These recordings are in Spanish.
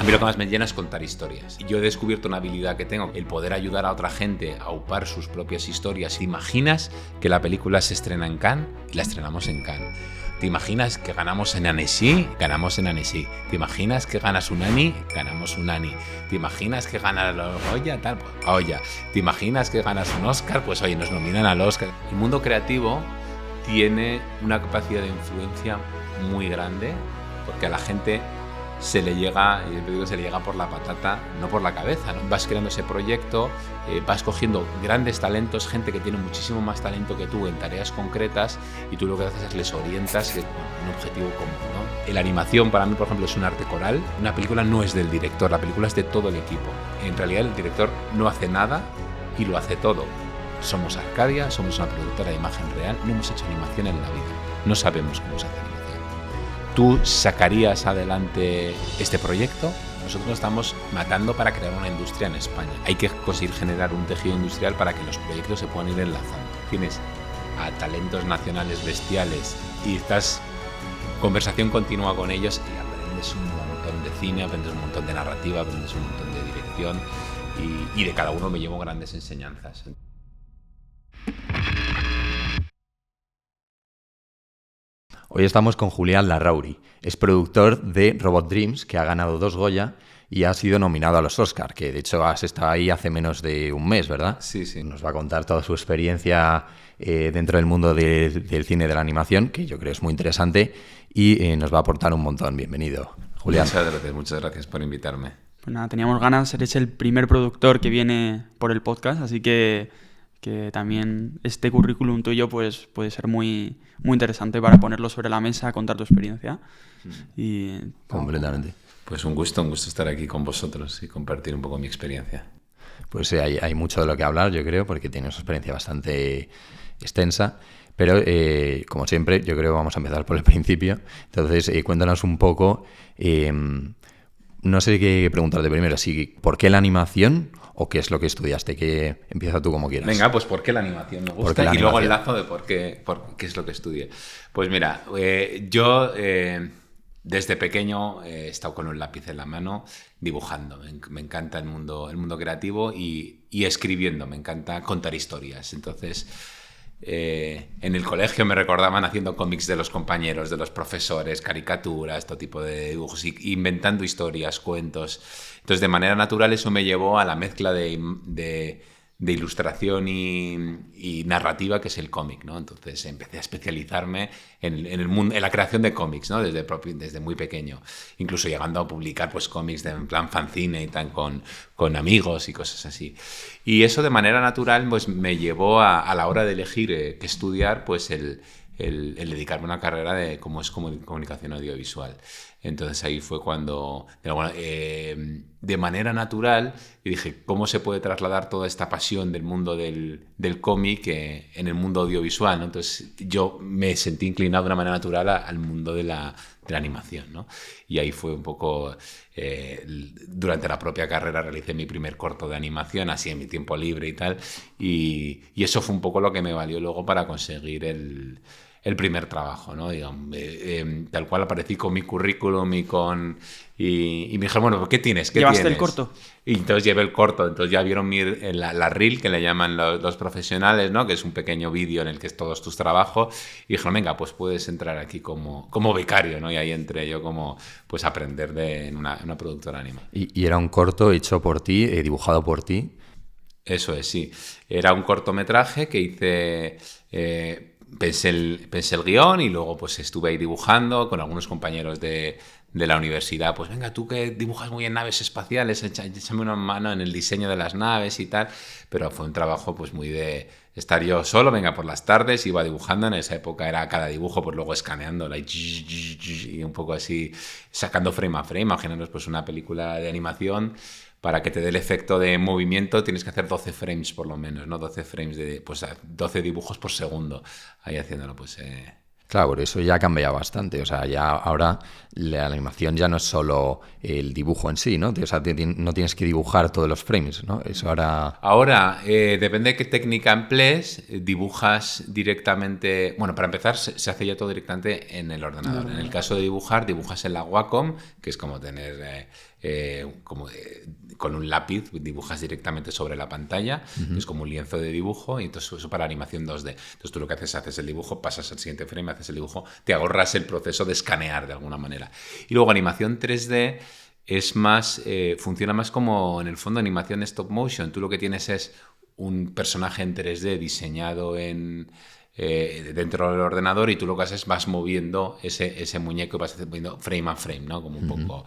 mí lo que más me llena es contar historias. Yo he descubierto una habilidad que tengo, el poder ayudar a otra gente a upar sus propias historias. ¿Te imaginas que la película se estrena en Cannes y la estrenamos en Cannes? ¿Te imaginas que ganamos en Annecy? Ganamos en Annecy. ¿Te imaginas que ganas un Annie? Ganamos un Annie. ¿Te imaginas que ganas la Goya? Tal, pues, Goya. ¿Te imaginas que ganas un Oscar? Pues oye, nos nominan al Oscar. El mundo creativo tiene una capacidad de influencia muy grande porque a la gente se le llega, yo te digo, se le llega por la patata, no por la cabeza, ¿no? Vas creando ese proyecto, vas cogiendo grandes talentos, gente que tiene muchísimo más talento que tú en tareas concretas y tú lo que haces es les orientas con un objetivo común, ¿no? La animación para mí, por ejemplo, es un arte coral. Una película no es del director, la película es de todo el equipo. En realidad el director no hace nada y lo hace todo. Somos Arcadia, somos una productora de imagen real, no hemos hecho animación en la vida, no sabemos cómo se hace animación. ¿Tú sacarías adelante este proyecto? Nosotros estamos matando para crear una industria en España. Hay que conseguir generar un tejido industrial para que los proyectos se puedan ir enlazando. Tienes a talentos nacionales bestiales y estás en conversación continua con ellos y aprendes un montón de cine, aprendes un montón de narrativa, aprendes un montón de dirección y de cada uno me llevo grandes enseñanzas. Hoy estamos con Julián Larrauri. Es productor de Robot Dreams, que ha ganado 2 Goya y ha sido nominado a los Oscar, que de hecho has estado ahí hace menos de un mes, ¿verdad? Sí, sí. Nos va a contar toda su experiencia dentro del mundo del cine de la animación, que yo creo es muy interesante, y nos va a aportar un montón. Bienvenido, Julián. Muchas gracias por invitarme. Pues nada, teníamos ganas, eres el primer productor que viene por el podcast, así que también este currículum tuyo pues puede ser muy, muy interesante para ponerlo sobre la mesa, contar tu experiencia. Y completamente. Pues un gusto estar aquí con vosotros y compartir un poco mi experiencia. Pues hay mucho de lo que hablar, yo creo, porque tienes una experiencia bastante extensa. Pero, como siempre, yo creo que vamos a empezar por el principio. Entonces, cuéntanos un poco, no sé qué preguntarte primero, si ¿por qué la animación o qué es lo que estudiaste? Que empieza tú como quieras. Venga, pues ¿por qué la animación me gusta? Y luego el lazo de por qué es lo que estudié. Pues mira, yo desde pequeño he estado con un lápiz en la mano dibujando. Me encanta el mundo creativo y escribiendo. Me encanta contar historias. Entonces, en el colegio me recordaban haciendo cómics de los compañeros, de los profesores, caricaturas, todo tipo de dibujos, inventando historias, cuentos. Entonces, de manera natural, eso me llevó a la mezcla de ilustración y narrativa, que es el cómic, ¿no? Entonces empecé a especializarme en el mundo, en la creación de cómics, ¿no? Desde muy pequeño, incluso llegando a publicar pues cómics en plan fanzine y tal con amigos y cosas así. Y eso de manera natural pues me llevó a la hora de elegir qué estudiar, pues el dedicarme a una carrera de cómo es comunicación audiovisual. Entonces ahí fue cuando, de manera natural, y dije, ¿cómo se puede trasladar toda esta pasión del mundo del cómic en el mundo audiovisual, ¿no? Entonces yo me sentí inclinado de una manera natural al mundo de la animación, ¿no? Y ahí fue un poco, durante la propia carrera realicé mi primer corto de animación, así en mi tiempo libre y tal, y eso fue un poco lo que me valió luego para conseguir el primer trabajo, ¿no? Digamos, tal cual aparecí con mi currículum y me dijeron, bueno, ¿qué tienes? ¿Llevaste el corto? Y entonces llevé el corto, entonces ya vieron la reel, que le llaman los profesionales, ¿no? Que es un pequeño vídeo en el que es todos tus trabajos, y dijeron, venga, pues puedes entrar aquí como becario, ¿no? Y ahí entré yo como, pues, a aprender en una productora de anime. Y era un corto hecho por ti, dibujado por ti. Eso es, sí. Era un cortometraje que hice... Pensé el guión y luego pues estuve ahí dibujando con algunos compañeros de la universidad. Pues venga, tú que dibujas muy en naves espaciales, échame una mano en el diseño de las naves y tal. Pero fue un trabajo pues muy de estar yo solo, venga, por las tardes iba dibujando. En esa época era cada dibujo pues luego escaneándola y un poco así sacando frame a frame. Imaginaros pues una película de animación. Para que te dé el efecto de movimiento tienes que hacer 12 frames por lo menos, ¿no? 12 frames pues 12 dibujos por segundo, ahí haciéndolo, pues Claro, por eso ya ha cambiado bastante. O sea, ya ahora la animación ya no es solo el dibujo en sí, ¿no? O sea, no tienes que dibujar todos los frames, ¿no? Eso ahora... Ahora, depende de qué técnica emplees, dibujas directamente... Bueno, para empezar, se hace ya todo directamente en el ordenador. En el caso de dibujar, dibujas en la Wacom, que es como tener... con un lápiz dibujas directamente sobre la pantalla, es como un lienzo de dibujo, y entonces eso para animación 2D. Entonces tú lo que haces el dibujo, pasas al siguiente frame, haces el dibujo, te ahorras el proceso de escanear de alguna manera. Y luego animación 3D es más, funciona más como en el fondo animación stop motion. Tú lo que tienes es un personaje en 3D diseñado dentro del ordenador, y tú lo que haces es vas moviendo ese muñeco y vas moviendo frame a frame, ¿no? Como un poco...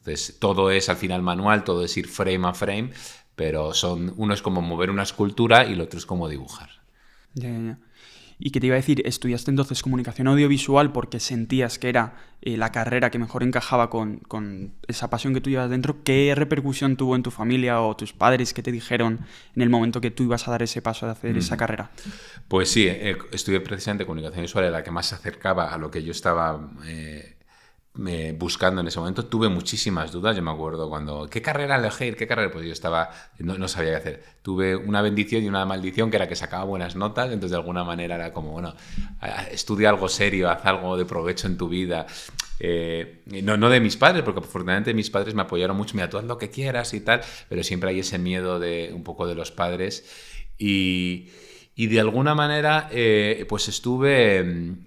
Entonces, todo es al final manual, todo es ir frame a frame, pero uno es como mover una escultura y el otro es como dibujar. Ya. Y que te iba a decir, estudiaste entonces comunicación audiovisual porque sentías que era la carrera que mejor encajaba con esa pasión que tú llevas dentro. ¿Qué repercusión tuvo en tu familia o tus padres que te dijeron en el momento que tú ibas a dar ese paso de hacer esa carrera? Pues sí, estudié precisamente comunicación visual, la que más se acercaba a lo que yo estaba... buscando en ese momento. Tuve muchísimas dudas. Yo me acuerdo cuando... ¿Qué carrera elegir? ¿Qué carrera? Pues yo estaba... No sabía qué hacer. Tuve una bendición y una maldición, que era que sacaba buenas notas. Entonces, de alguna manera era como, bueno, estudia algo serio, haz algo de provecho en tu vida. No de mis padres, porque afortunadamente mis padres me apoyaron mucho. Mira, tú haz lo que quieras y tal. Pero siempre hay ese miedo un poco de los padres. Y de alguna manera, pues estuve...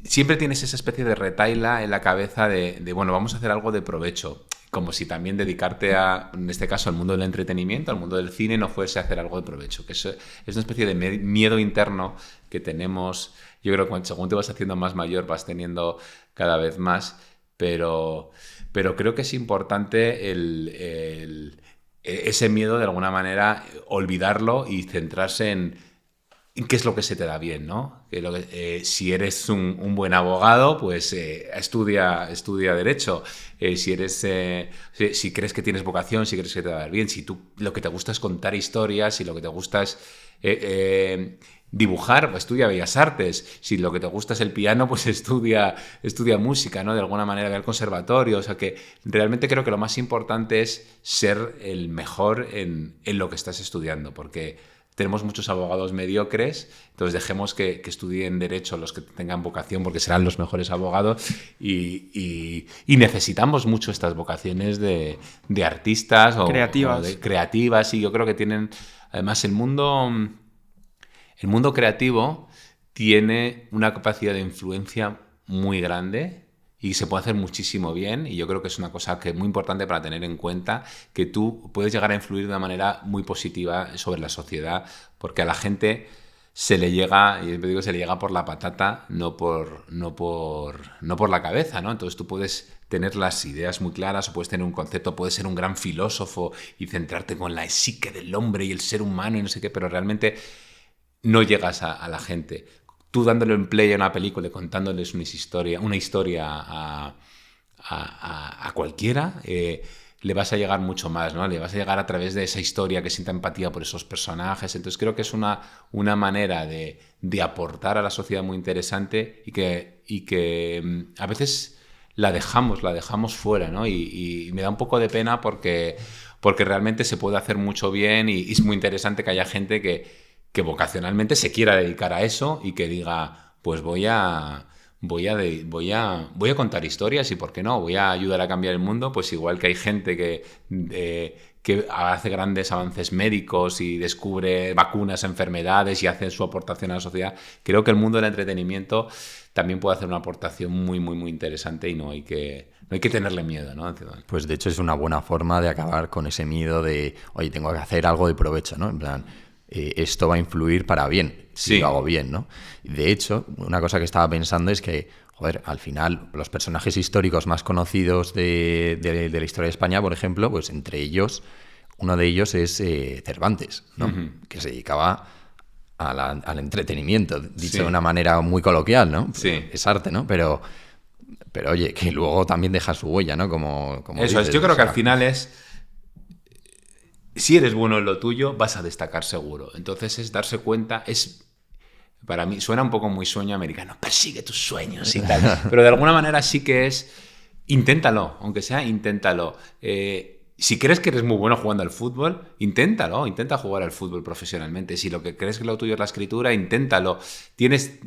siempre tienes esa especie de retahíla en la cabeza de, bueno, vamos a hacer algo de provecho. Como si también dedicarte en este caso, al mundo del entretenimiento, al mundo del cine, no fuese a hacer algo de provecho. Que eso es una especie de miedo interno que tenemos. Yo creo que según te vas haciendo más mayor, vas teniendo cada vez más. Pero creo que es importante ese miedo, de alguna manera, olvidarlo y centrarse en qué es lo que se te da bien, ¿no? Si eres un buen abogado, pues estudia Derecho. Si crees que tienes vocación, si crees que te va a dar bien, si tú lo que te gusta es contar historias, si lo que te gusta es dibujar, pues estudia Bellas Artes. Si lo que te gusta es el piano, pues estudia música, ¿no? De alguna manera, ve al conservatorio. O sea que realmente creo que lo más importante es ser el mejor en lo que estás estudiando, porque... Tenemos muchos abogados mediocres, entonces dejemos que estudien Derecho los que tengan vocación, porque serán los mejores abogados, y necesitamos mucho estas vocaciones de artistas o de creativas, y yo creo que tienen, además el mundo creativo tiene una capacidad de influencia muy grande y se puede hacer muchísimo bien, y yo creo que es una cosa que es muy importante para tener en cuenta, que tú puedes llegar a influir de una manera muy positiva sobre la sociedad, porque a la gente se le llega, y siempre digo, se le llega por la patata, no por la cabeza, ¿no? Entonces tú puedes tener las ideas muy claras, o puedes tener un concepto, puedes ser un gran filósofo y centrarte con la psique del hombre y el ser humano y no sé qué, pero realmente no llegas a la gente. Tú dándole en play a una película y contándoles una historia a cualquiera, le vas a llegar mucho más, ¿no? Le vas a llegar a través de esa historia, que sienta empatía por esos personajes. Entonces creo que es una manera de aportar a la sociedad muy interesante, y que a veces la dejamos fuera, ¿no? Y me da un poco de pena porque realmente se puede hacer mucho bien, y es muy interesante que haya gente que vocacionalmente se quiera dedicar a eso y que diga, pues voy a contar historias, y por qué no, voy a ayudar a cambiar el mundo. Pues igual que hay gente que hace grandes avances médicos y descubre vacunas a enfermedades y hace su aportación a la sociedad, creo que el mundo del entretenimiento también puede hacer una aportación muy, muy, muy interesante, y no hay que tenerle miedo, ¿no? Pues de hecho es una buena forma de acabar con ese miedo de, oye, tengo que hacer algo de provecho, ¿no? En plan... esto va a influir para bien, si lo hago bien, ¿no? De hecho, una cosa que estaba pensando es que, joder, al final, los personajes históricos más conocidos de la historia de España, por ejemplo, pues entre ellos, uno de ellos es Cervantes, ¿no? Uh-huh. Que se dedicaba al entretenimiento, dicho de una manera muy coloquial, ¿no? Sí. Es arte, ¿no? Pero oye, que luego también deja su huella, ¿no? Como eso dices, yo creo que al final es... Si eres bueno en lo tuyo, vas a destacar seguro. Entonces es darse cuenta, Para mí suena un poco muy sueño americano, persigue tus sueños y tal. Pero de alguna manera sí que es, inténtalo, aunque sea, inténtalo. Si crees que eres muy bueno jugando al fútbol, inténtalo, intenta jugar al fútbol profesionalmente. Si lo que crees que lo tuyo es la escritura, inténtalo. Tienes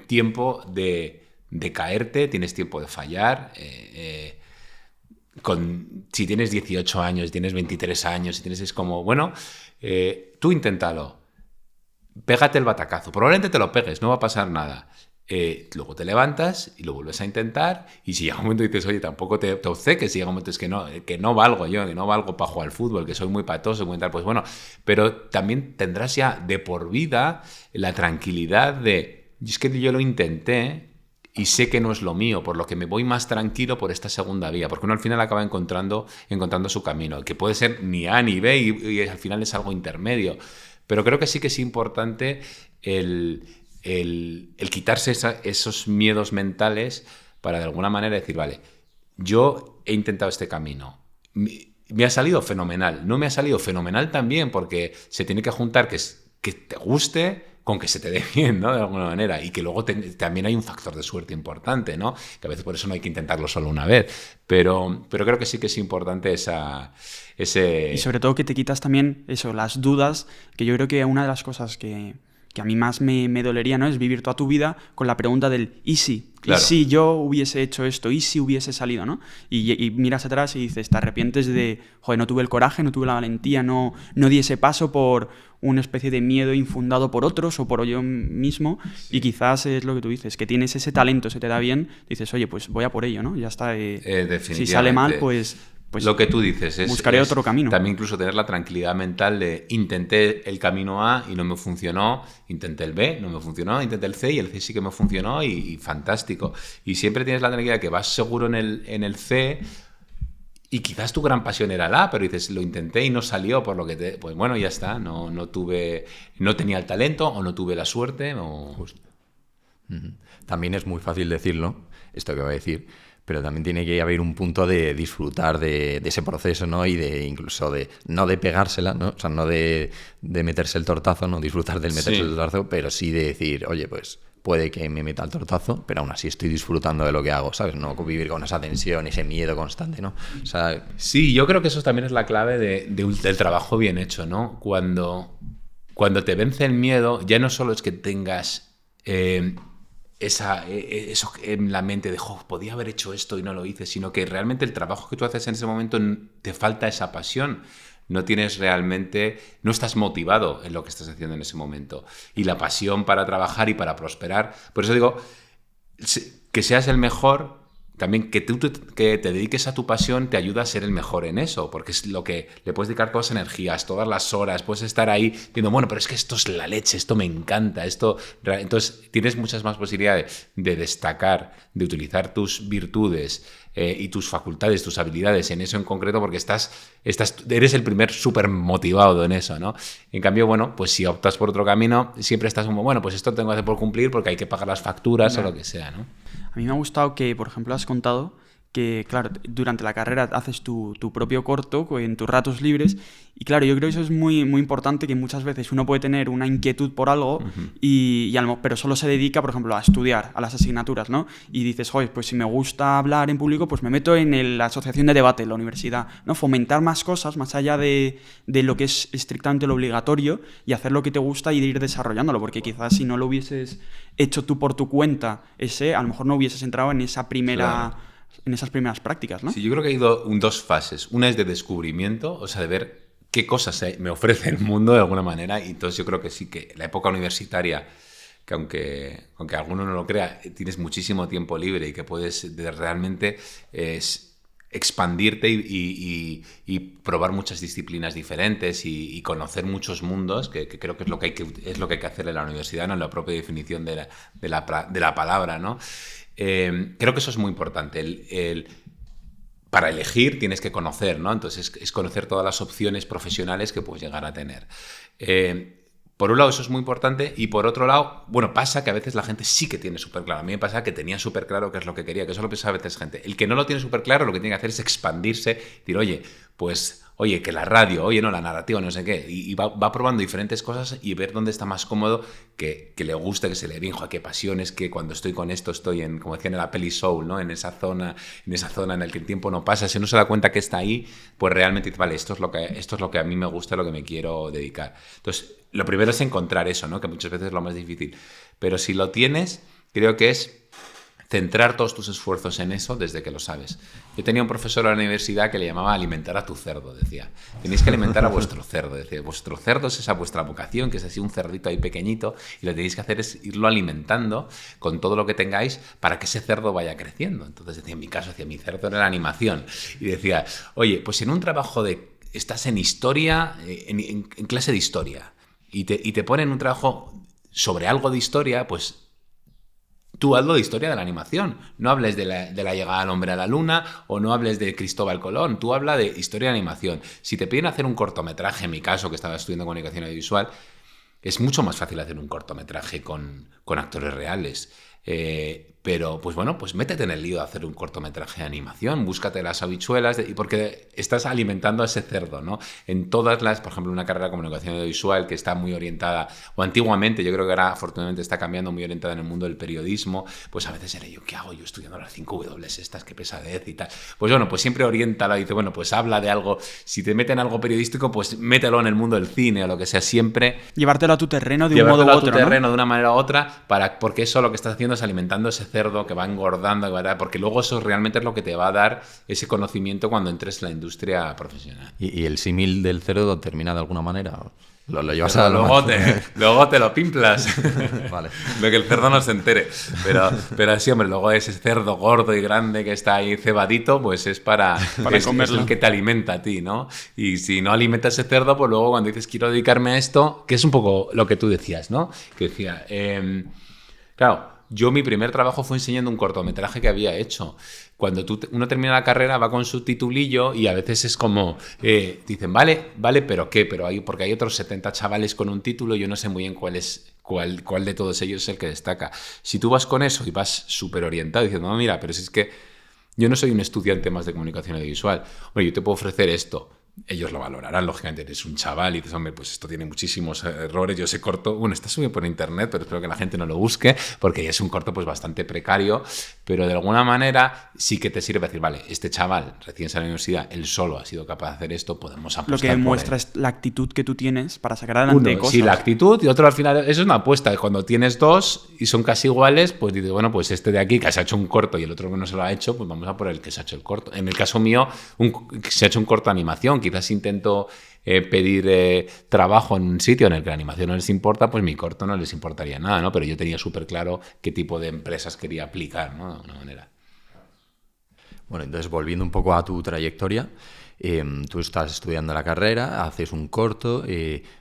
tiempo de caerte, tienes tiempo de fallar. Si tienes 18 años, tienes 23 años, es como, bueno, tú inténtalo. Pégate el batacazo. Probablemente te lo pegues, no va a pasar nada. Luego te levantas y lo vuelves a intentar, y si llega un momento y dices, oye, tampoco te obceques, si llega un momento es que no valgo yo, que no valgo para jugar al fútbol, que soy muy patoso, muy tal, pues bueno, pero también tendrás ya de por vida la tranquilidad de, es que yo lo intenté y sé que no es lo mío, por lo que me voy más tranquilo por esta segunda vía, porque uno al final acaba encontrando su camino, que puede ser ni A ni B y al final es algo intermedio, pero creo que sí que es importante el quitarse esos miedos mentales para de alguna manera decir, vale, yo he intentado este camino, me ha salido fenomenal, no me ha salido fenomenal también, porque se tiene que juntar que te guste con que se te dé bien, ¿no? De alguna manera, y que luego también hay un factor de suerte importante, ¿no? Que a veces por eso no hay que intentarlo solo una vez, pero creo que sí que es importante ese... Y sobre todo que te quitas también eso, las dudas, que yo creo que una de las cosas que a mí más me dolería, ¿no? Es vivir toda tu vida con la pregunta del ¿y si? Claro. ¿Y si yo hubiese hecho esto? ¿Y si hubiese salido? ¿No? Y miras atrás y dices, te arrepientes de, joder, no tuve el coraje, no tuve la valentía, no di ese paso por una especie de miedo infundado por otros o por yo mismo, sí. Y quizás es lo que tú dices, que tienes ese talento, se te da bien, dices, oye, pues voy a por ello, ¿no? Ya está. Si sale mal, pues lo que tú dices buscaré otro camino. También incluso tener la tranquilidad mental de intenté el camino A y no me funcionó, intenté el B, no me funcionó, intenté el C y el C sí que me funcionó y fantástico. Y siempre tienes la tranquilidad que vas seguro en el C y quizás tu gran pasión era la A, pero dices, lo intenté y no salió por lo que pues bueno, ya está, no tenía el talento o no tuve la suerte o... Justo. También es muy fácil decirlo, esto que voy a decir, pero también tiene que haber un punto de disfrutar de ese proceso, ¿no? Y incluso no de pegársela, ¿no? O sea, no de meterse el tortazo, no disfrutar del meterse el tortazo, pero sí de decir, oye, pues puede que me meta el tortazo, pero aún así estoy disfrutando de lo que hago, ¿sabes? No vivir con esa tensión, ese miedo constante, ¿no? O sea, sí, yo creo que eso también es la clave del trabajo bien hecho, ¿no? Cuando te vence el miedo, ya no solo es que tengas... eso en la mente de podía haber hecho esto y no lo hice, sino que realmente el trabajo que tú haces en ese momento te falta esa pasión, no estás motivado en lo que estás haciendo en ese momento, y la pasión para trabajar y para prosperar, por eso digo que seas el mejor. También que te dediques a tu pasión te ayuda a ser el mejor en eso, porque es lo que le puedes dedicar todas las energías, todas las horas, puedes estar ahí diciendo, bueno, pero es que esto es la leche, esto me encanta, entonces tienes muchas más posibilidades de destacar, de utilizar tus virtudes y tus facultades, tus habilidades en eso en concreto, porque eres el primer súper motivado en eso, ¿no? En cambio, bueno, pues si optas por otro camino, siempre estás como, bueno, pues esto tengo que hacer por cumplir porque hay que pagar las facturas o lo que sea, ¿no? A mí me ha gustado que, por ejemplo, has contado que, claro, durante la carrera haces tu propio corto en tus ratos libres, y claro, yo creo que eso es muy, muy importante, que muchas veces uno puede tener una inquietud por algo pero solo se dedica, por ejemplo, a estudiar, a las asignaturas, ¿no? Y dices, joder, pues si me gusta hablar en público, pues me meto en la asociación de debate en la universidad, ¿no? Fomentar más cosas más allá de lo que es estrictamente lo obligatorio, y hacer lo que te gusta y de ir desarrollándolo, porque quizás si no lo hubieses hecho tú por tu cuenta, a lo mejor no hubieses entrado en esa en esas primeras prácticas, ¿no? Sí, yo creo que ha ido dos fases. Una es de descubrimiento, o sea, de ver qué cosas me ofrece el mundo de alguna manera, y entonces yo creo que sí, que la época universitaria, que aunque alguno no lo crea, tienes muchísimo tiempo libre y que puedes realmente expandirte y probar muchas disciplinas diferentes y conocer muchos mundos, que creo que es lo que hay que hacer en la universidad, ¿no? En la propia definición de la palabra, ¿no? Creo que eso es muy importante. Para elegir tienes que conocer, ¿no? Entonces es conocer todas las opciones profesionales que puedes llegar a tener. Por un lado eso es muy importante, y por otro lado, bueno, pasa que a veces la gente sí que tiene súper claro. A mí me pasa que tenía súper claro qué es lo que quería, que eso lo piensa a veces gente. El que no lo tiene súper claro, lo que tiene que hacer es expandirse, decir, oye, pues oye, que la radio, oye, no, la narrativa, no sé qué. Y va probando diferentes cosas y ver dónde está más cómodo, que le guste, que se le rinja, qué pasiones, que cuando estoy con esto estoy en, como decían en la peli Soul, ¿no? En esa zona en la que el tiempo no pasa. Si uno se da cuenta que está ahí, pues realmente dice, vale, esto es lo que a mí me gusta, lo que me quiero dedicar. Entonces, lo primero es encontrar eso, ¿no? Que muchas veces es lo más difícil. Pero si lo tienes, creo que es centrar todos tus esfuerzos en eso desde que lo sabes. Yo tenía un profesor en la universidad que le llamaba alimentar a tu cerdo, decía. Tenéis que alimentar a vuestro cerdo. Decía, vuestro cerdo es esa vuestra vocación, que es así un cerdito ahí pequeñito, y lo que tenéis que hacer es irlo alimentando con todo lo que tengáis para que ese cerdo vaya creciendo. Entonces decía, en mi caso, decía, mi cerdo era la animación. Y decía, oye, pues en un trabajo estás en historia, en clase de historia, y te ponen un trabajo sobre algo de historia, pues tú hazlo de historia de la animación. No hables de la llegada del hombre a la luna o no hables de Cristóbal Colón. Tú habla de historia de animación. Si te piden hacer un cortometraje, en mi caso, que estaba estudiando comunicación audiovisual, es mucho más fácil hacer un cortometraje con actores reales. Pero, pues bueno, pues métete en el lío de hacer un cortometraje de animación, búscate las habichuelas, porque estás alimentando a ese cerdo, ¿no? En todas por ejemplo, una carrera de comunicación audiovisual que está muy orientada, o antiguamente, yo creo que ahora afortunadamente está cambiando, muy orientada en el mundo del periodismo, pues a veces era yo, ¿qué hago yo estudiando las 5W estas? Qué pesadez y tal. Pues bueno, pues siempre oriéntala, dice, bueno, pues habla de algo, si te meten algo periodístico, pues mételo en el mundo del cine o lo que sea, siempre. Llevártelo a tu terreno de un modo u otro, ¿no? De una manera u otra, porque eso lo que estás haciendo es alimentando ese cerdo que va engordando, porque luego eso realmente es lo que te va a dar ese conocimiento cuando entres en la industria profesional. ¿Y el símil del cerdo termina de alguna manera? ¿Lo llevas luego te lo pimplas. Vale. De que el cerdo no se entere. Pero sí, hombre, luego ese cerdo gordo y grande que está ahí cebadito, pues es para comerlo. Es el que te alimenta a ti, ¿no? Y si no alimentas ese cerdo, pues luego cuando dices quiero dedicarme a esto, que es un poco lo que tú decías, ¿no? Que decía, claro, yo mi primer trabajo fue enseñando un cortometraje que había hecho. Cuando uno termina la carrera va con su titulillo y a veces es como, dicen, vale, pero ¿qué? Porque hay otros 70 chavales con un título y yo no sé muy bien cuál de todos ellos es el que destaca. Si tú vas con eso y vas súper orientado diciendo, no, mira, pero si es que yo no soy un estudiante más de comunicación audiovisual, oye, yo te puedo ofrecer esto. Ellos lo valorarán, lógicamente, eres un chaval y dices, hombre, pues esto tiene muchísimos errores, yo sé corto, bueno, está subido por internet, pero espero que la gente no lo busque, porque es un corto pues bastante precario, pero de alguna manera sí que te sirve decir, vale, este chaval recién salido de la universidad, él solo ha sido capaz de hacer esto, podemos apostar. Lo que demuestra es la actitud que tú tienes para sacar adelante cosas. Sí, la actitud, y otro al final, eso es una apuesta, cuando tienes dos y son casi iguales, pues dices, bueno, pues este de aquí que se ha hecho un corto y el otro que no se lo ha hecho, pues vamos a por el que se ha hecho el corto. En el caso mío, se ha hecho un corto de animación, quizás intento pedir trabajo en un sitio en el que la animación no les importa, pues mi corto no les importaría nada, ¿no? Pero yo tenía súper claro qué tipo de empresas quería aplicar, ¿no? De alguna manera. Bueno, entonces volviendo un poco a tu trayectoria, tú estás estudiando la carrera, haces un corto,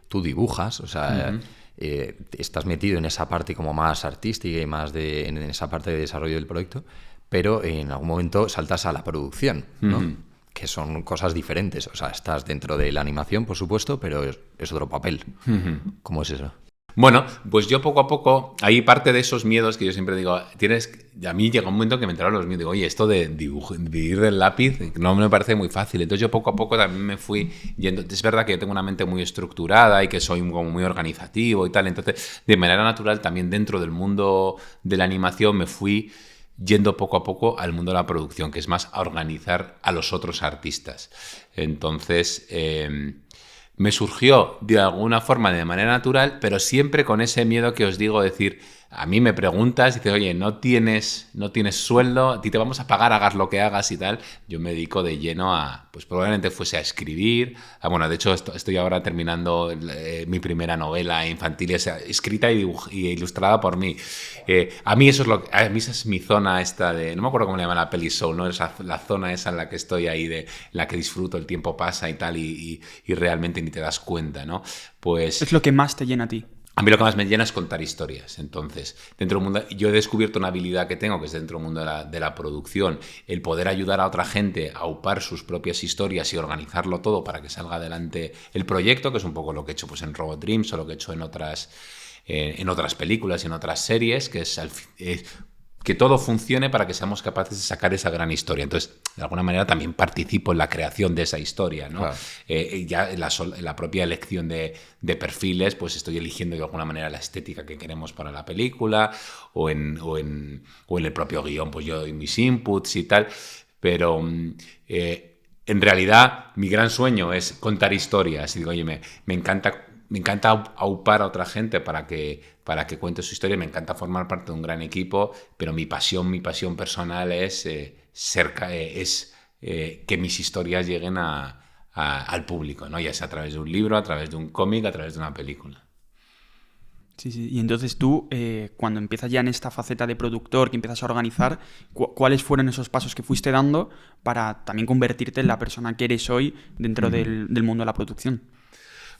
tú dibujas, o sea, estás metido en esa parte como más artística y más en esa parte de desarrollo del proyecto, pero en algún momento saltas a la producción, ¿no? Que son cosas diferentes. O sea, estás dentro de la animación, por supuesto, pero es otro papel. ¿Cómo es eso? Bueno, pues yo poco a poco, hay parte de esos miedos que yo siempre digo, a mí llega un momento que me entraron los miedos, digo, oye, esto de ir del lápiz no me parece muy fácil, entonces yo poco a poco también me fui yendo, es verdad que yo tengo una mente muy estructurada y que soy como muy organizativo y tal, entonces de manera natural también dentro del mundo de la animación me fui yendo poco a poco al mundo de la producción, que es más a organizar a los otros artistas. Entonces, me surgió de alguna forma, de manera natural, pero siempre con ese miedo que os digo, decir, a mí me preguntas, dices, oye, no tienes sueldo, a ti te vamos a pagar, hagas lo que hagas y tal. Yo me dedico de lleno a, pues probablemente fuese a escribir. Bueno, de hecho estoy ahora terminando mi primera novela infantil, escrita y ilustrada por mí. A mí esa es mi zona esta de, no me acuerdo cómo le llaman la peli Soul, ¿no? La zona esa en la que estoy ahí, en la que disfruto, el tiempo pasa y tal, y realmente ni te das cuenta, ¿no? Pues es lo que más te llena a ti. A mí lo que más me llena es contar historias. Entonces, dentro del mundo, yo he descubierto una habilidad que tengo, que es dentro del mundo de la producción, el poder ayudar a otra gente a upar sus propias historias y organizarlo todo para que salga adelante el proyecto, que es un poco lo que he hecho pues, en Robot Dreams o lo que he hecho en otras películas y en otras series, que es que todo funcione para que seamos capaces de sacar esa gran historia. Entonces, de alguna manera también participo en la creación de esa historia, ¿no? Claro. Ya en la propia elección de perfiles, pues estoy eligiendo de alguna manera la estética que queremos para la película, o en el propio guión, pues yo doy mis inputs y tal, pero en realidad mi gran sueño es contar historias. Y digo, oye, me encanta aupar a otra gente para que cuente su historia, me encanta formar parte de un gran equipo, pero mi pasión personal es que mis historias lleguen al público, ¿no? Ya sea a través de un libro, a través de un cómic, a través de una película. Sí, sí. Y entonces tú, cuando empiezas ya en esta faceta de productor, que empiezas a organizar, ¿cuáles fueron esos pasos que fuiste dando para también convertirte en la persona que eres hoy dentro del mundo de la producción?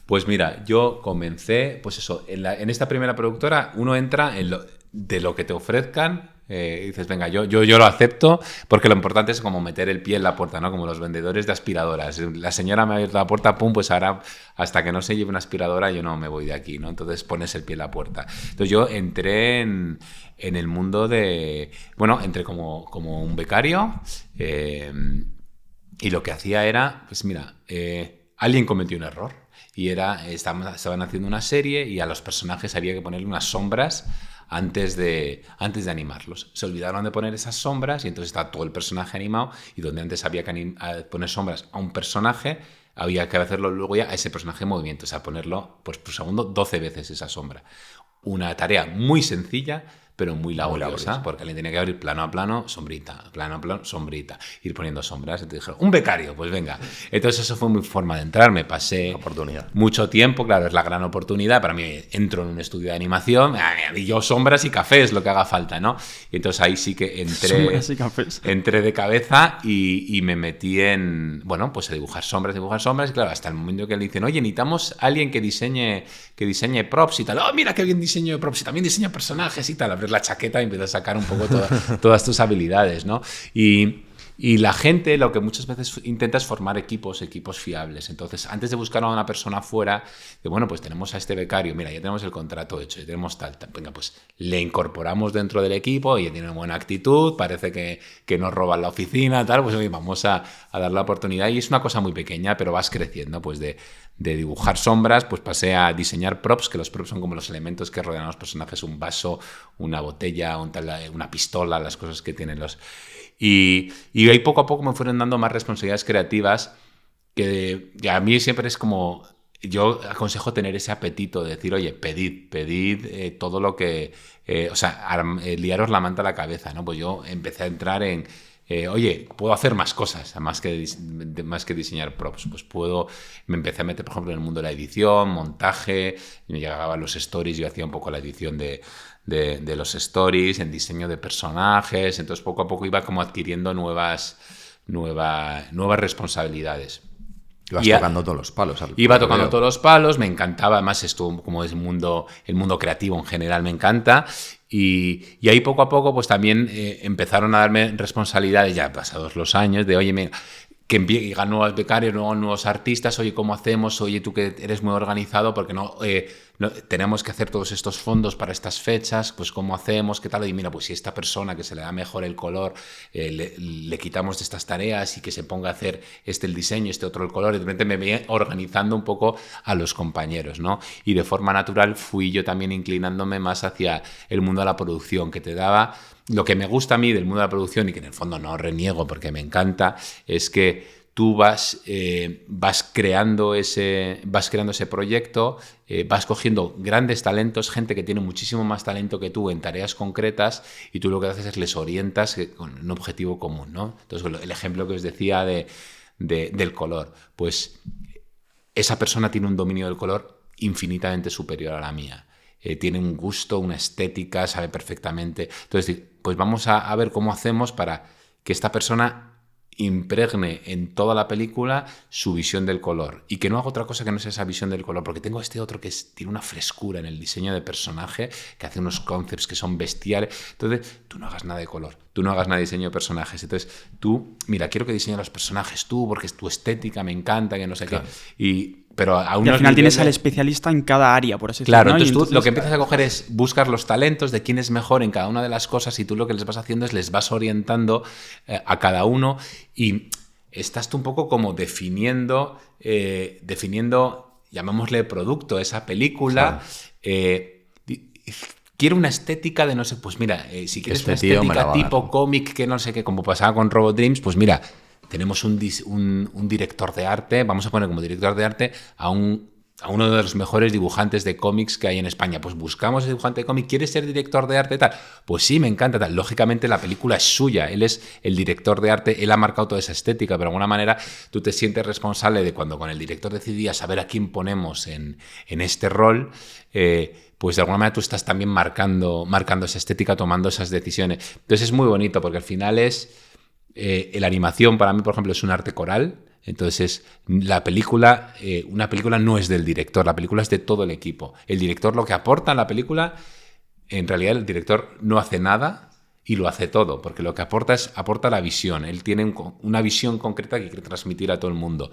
Pues mira, yo comencé, pues eso, en esta primera productora uno entra de lo que te ofrezcan, y dices, venga, yo lo acepto, porque lo importante es como meter el pie en la puerta, ¿no? Como los vendedores de aspiradoras. La señora me ha abierto la puerta, pum, pues ahora hasta que no se lleve una aspiradora yo no me voy de aquí, ¿no? Entonces pones el pie en la puerta. Entonces yo entré en el mundo entré como un becario, y lo que hacía era, pues mira, alguien cometió un error. Y estaban haciendo una serie y a los personajes había que ponerle unas sombras antes de animarlos. Se olvidaron de poner esas sombras y entonces está todo el personaje animado, y donde antes había que poner sombras a un personaje, había que hacerlo luego ya a ese personaje en movimiento, o sea, ponerlo pues por segundo 12 veces esa sombra. Una tarea muy sencilla, pero muy laboriosa, porque alguien tenía que abrir plano a plano, sombrita, ir poniendo sombras. Entonces dijeron, un becario, pues venga. Entonces eso fue mi forma de entrar, me pasé mucho tiempo, claro, es la gran oportunidad, para mí entro en un estudio de animación, y yo sombras y cafés, lo que haga falta, ¿no? Y entonces ahí sí que entré de cabeza y me metí en, bueno, pues a dibujar sombras, y claro, hasta el momento que le dicen, oye, necesitamos a alguien que diseñe props y tal, oh, mira qué bien diseño props, y también diseña personajes y tal, abres la chaqueta y empiezas a sacar un poco todas tus habilidades, ¿no? Y la gente lo que muchas veces intenta es formar equipos fiables. Entonces, antes de buscar a una persona fuera, bueno, pues tenemos a este becario, mira, ya tenemos el contrato hecho, ya tenemos tal. Venga, pues le incorporamos dentro del equipo, y tiene una buena actitud, parece que nos roban la oficina, tal, pues oye, vamos a dar la oportunidad. Y es una cosa muy pequeña, pero vas creciendo, pues de dibujar sombras, pues pasé a diseñar props, que los props son como los elementos que rodean a los personajes, un vaso, una botella, una pistola, las cosas que tienen los... Y ahí poco a poco me fueron dando más responsabilidades creativas, que a mí siempre es como... Yo aconsejo tener ese apetito de decir, oye, pedid todo lo que... liaros la manta a la cabeza, ¿no? Pues yo empecé a entrar en... oye, puedo hacer más cosas, más que diseñar props. Pues me empecé a meter, por ejemplo, en el mundo de la edición, montaje, me llegaban los stories, yo hacía un poco la edición de los stories, en diseño de personajes. Entonces poco a poco iba como adquiriendo nuevas responsabilidades. Ibas tocando todos los palos. Iba tocando todos los palos, me encantaba, además esto como es el mundo creativo en general me encanta. Y ahí poco a poco pues también empezaron a darme responsabilidades, ya pasados los años, de oye, mira, que llegan nuevos becarios, nuevos artistas, oye, ¿cómo hacemos? Oye, tú que eres muy organizado, porque no tenemos que hacer todos estos fondos para estas fechas, pues ¿cómo hacemos? ¿Qué tal? Y mira, pues si esta persona que se le da mejor el color, le quitamos de estas tareas y que se ponga a hacer el diseño, otro el color, y de repente me veía organizando un poco a los compañeros, ¿no? Y de forma natural fui yo también inclinándome más hacia el mundo de la producción, que te daba... Lo que me gusta a mí del mundo de la producción, y que en el fondo no reniego porque me encanta, es que tú vas creando ese proyecto, vas cogiendo grandes talentos, gente que tiene muchísimo más talento que tú en tareas concretas, y tú lo que haces es les orientas con un objetivo común, ¿no? Entonces, el ejemplo que os decía del color, pues esa persona tiene un dominio del color infinitamente superior a la mía. Tiene un gusto, una estética, sabe perfectamente. Entonces, pues vamos a ver cómo hacemos para que esta persona impregne en toda la película su visión del color, y que no haga otra cosa que no sea esa visión del color, porque tengo otro que tiene una frescura en el diseño de personaje, que hace unos concepts que son bestiales. Entonces, tú no hagas nada de color, tú no hagas nada de diseño de personajes. Entonces, tú, mira, quiero que diseñes los personajes tú, porque es tu estética, me encanta, que no sé qué. Y pero a Y unos al final tienes al niveles... especialista en cada área, por así decirlo. Claro, ¿no? entonces tú entonces, lo que empiezas a coger es buscar los talentos de quién es mejor en cada una de las cosas, y tú lo que les vas haciendo es les vas orientando a cada uno, y estás tú un poco como definiendo, llamémosle producto, esa película. Claro. Quiero una estética de no sé, pues mira, si quieres Este una tío me la estética va a tipo dar. cómic, que no sé qué, como pasaba con Robot Dreams, pues mira, tenemos un director de arte, vamos a poner como director de arte a uno de los mejores dibujantes de cómics que hay en España. Pues buscamos ese dibujante de cómic, ¿quieres ser director de arte tal? Pues sí, me encanta tal. Lógicamente la película es suya, él es el director de arte, él ha marcado toda esa estética, pero de alguna manera tú te sientes responsable de cuando con el director decidías saber a quién ponemos en este rol, pues de alguna manera tú estás también marcando esa estética, tomando esas decisiones. Entonces es muy bonito porque al final es... la animación para mí, por ejemplo, es un arte coral. Entonces, una película no es del director, la película es de todo el equipo. El director lo que aporta en la película, en realidad el director no hace nada y lo hace todo, porque lo que aporta la visión. Él tiene una visión concreta que quiere transmitir a todo el mundo.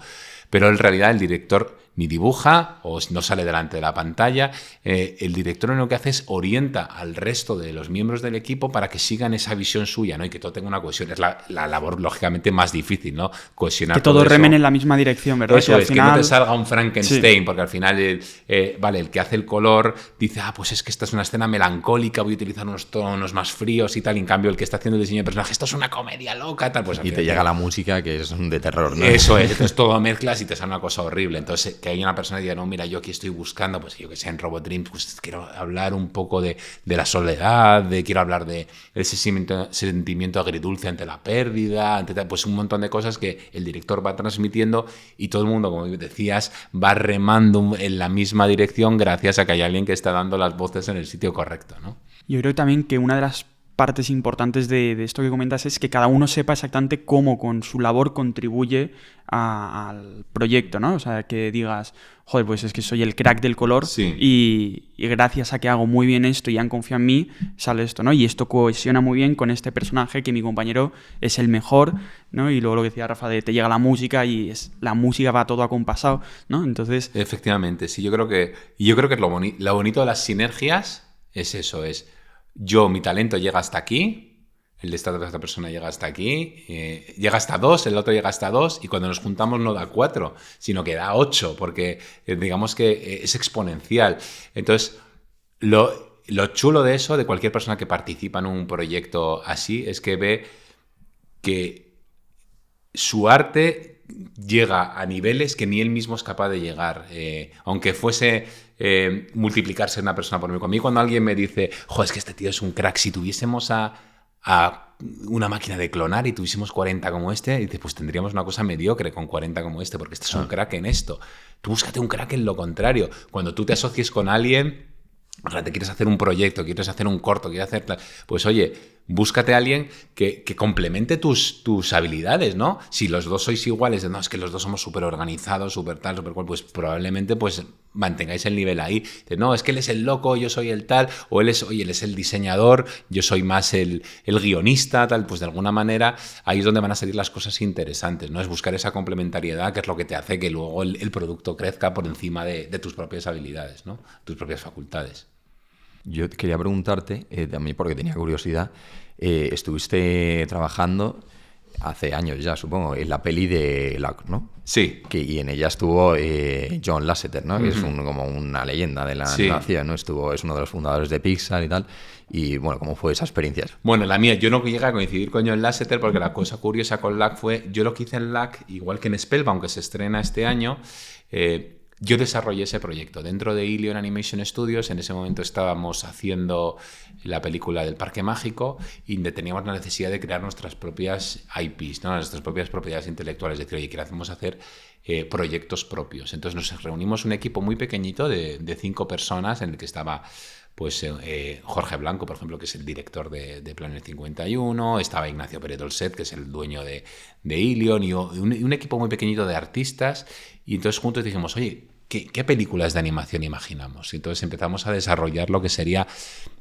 Pero en realidad el director ni dibuja o no sale delante de la pantalla. El director lo que hace es orienta al resto de los miembros del equipo para que sigan esa visión suya, ¿no? Y que todo tenga una cohesión. Es la labor, lógicamente, más difícil, ¿no? Cohesionar que todos todo remen eso. en la misma dirección, ¿verdad? Eso al es, final... que no te salga un Frankenstein, Sí. porque al final, el que hace el color dice, pues es que esta es una escena melancólica, voy a utilizar unos tonos más fríos y tal, y en cambio el que está haciendo el diseño de personaje, esto es una comedia loca, tal, pues al Y te final, llega la música que es de terror, ¿no? eso es, entonces todo mezclas y te sale una cosa horrible. Entonces, que hay una persona que diga, no, mira, yo aquí estoy buscando, pues yo que sé, en Robot Dreams, pues quiero hablar un poco de la soledad, quiero hablar de ese sentimiento agridulce ante la pérdida, pues un montón de cosas que el director va transmitiendo y todo el mundo, como decías, va remando en la misma dirección gracias a que hay alguien que está dando las voces en el sitio correcto, ¿no? Yo creo también que una de las partes importantes de esto que comentas es que cada uno sepa exactamente cómo con su labor contribuye al proyecto, ¿no? O sea, que digas, joder, pues es que soy el crack del color, Sí. y gracias a que hago muy bien esto y han confiado en mí, sale esto, ¿no? Y esto cohesiona muy bien con este personaje que mi compañero es el mejor, ¿no? Y luego lo que decía Rafa de te llega la música y la música va todo acompasado, ¿no? Entonces... Efectivamente, sí, yo creo que lo bonito de las sinergias es eso, mi talento llega hasta aquí, el de esta otra persona llega hasta aquí, llega hasta 2, el otro llega hasta 2, y cuando nos juntamos no da 4, sino que da 8, porque digamos que es exponencial. Entonces, lo chulo de eso, de cualquier persona que participa en un proyecto así, es que ve que su arte llega a niveles que ni él mismo es capaz de llegar, aunque fuese multiplicarse una persona por mí. A mí cuando alguien me dice, es que este tío es un crack, si tuviésemos a una máquina de clonar y tuviésemos 40 como este, y dice, pues tendríamos una cosa mediocre con 40 como este, porque este es un crack en esto. Tú búscate un crack en lo contrario. Cuando tú te asocies con alguien, o sea, te quieres hacer un proyecto, quieres hacer un corto, quieres hacer... Pues oye, búscate a alguien que complemente tus habilidades, ¿no? Si los dos sois iguales, no, es que los dos somos súper organizados, súper tal, súper cual, pues probablemente pues mantengáis el nivel ahí. No, es que él es el loco, yo soy el tal, o él es el diseñador, yo soy más el guionista, tal, pues de alguna manera ahí es donde van a salir las cosas interesantes, ¿no? Es buscar esa complementariedad que es lo que te hace que luego el producto crezca por encima de tus propias habilidades, ¿no? Tus propias facultades. Yo quería preguntarte, también porque tenía curiosidad, estuviste trabajando hace años ya, supongo, en la peli de Luck, ¿no? Sí. Y en ella estuvo John Lasseter, ¿no? Que es como una leyenda de la animación, ¿no? Es uno de los fundadores de Pixar y tal. Y bueno, ¿cómo fue esa experiencia? Bueno, la mía, yo no llegué a coincidir con John Lasseter porque la cosa curiosa con Luck fue, yo lo que hice en Luck, igual que en Spellbound, que se estrena este año, yo desarrollé ese proyecto dentro de Ilion Animation Studios. En ese momento estábamos haciendo la película del Parque Mágico y teníamos la necesidad de crear nuestras propias IPs, ¿no? Nuestras propias propiedades intelectuales. Es decir, oye, queremos hacer proyectos propios. Entonces nos reunimos un equipo muy pequeñito de 5 personas en el que estaba pues Jorge Blanco, por ejemplo, que es el director de Planet 51, estaba Ignacio Pérez Dolcet, que es el dueño de Ilion, y un equipo muy pequeñito de artistas, y entonces juntos dijimos, oye, ¿qué películas de animación imaginamos? Y entonces empezamos a desarrollar lo que sería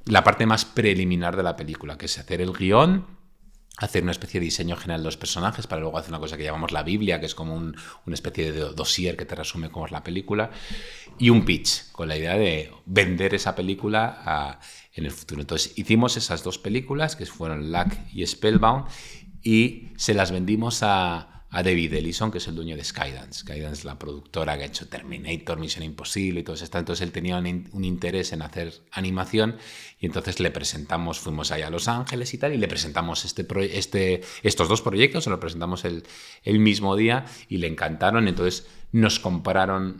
la parte más preliminar de la película, que es hacer el guión, hacer una especie de diseño general de los personajes para luego hacer una cosa que llamamos la Biblia, que es como una especie de dossier que te resume cómo es la película, y un pitch, con la idea de vender esa película en el futuro. Entonces hicimos esas 2 películas, que fueron Luck y Spellbound, y se las vendimos a David Ellison, que es el dueño de Skydance. Skydance, la productora que ha hecho Terminator, Misión Imposible y todo eso. Entonces él tenía un interés en hacer animación y entonces le presentamos, fuimos allá a Los Ángeles y tal, y le presentamos estos 2 proyectos, se los presentamos el mismo día y le encantaron. Entonces nos compraron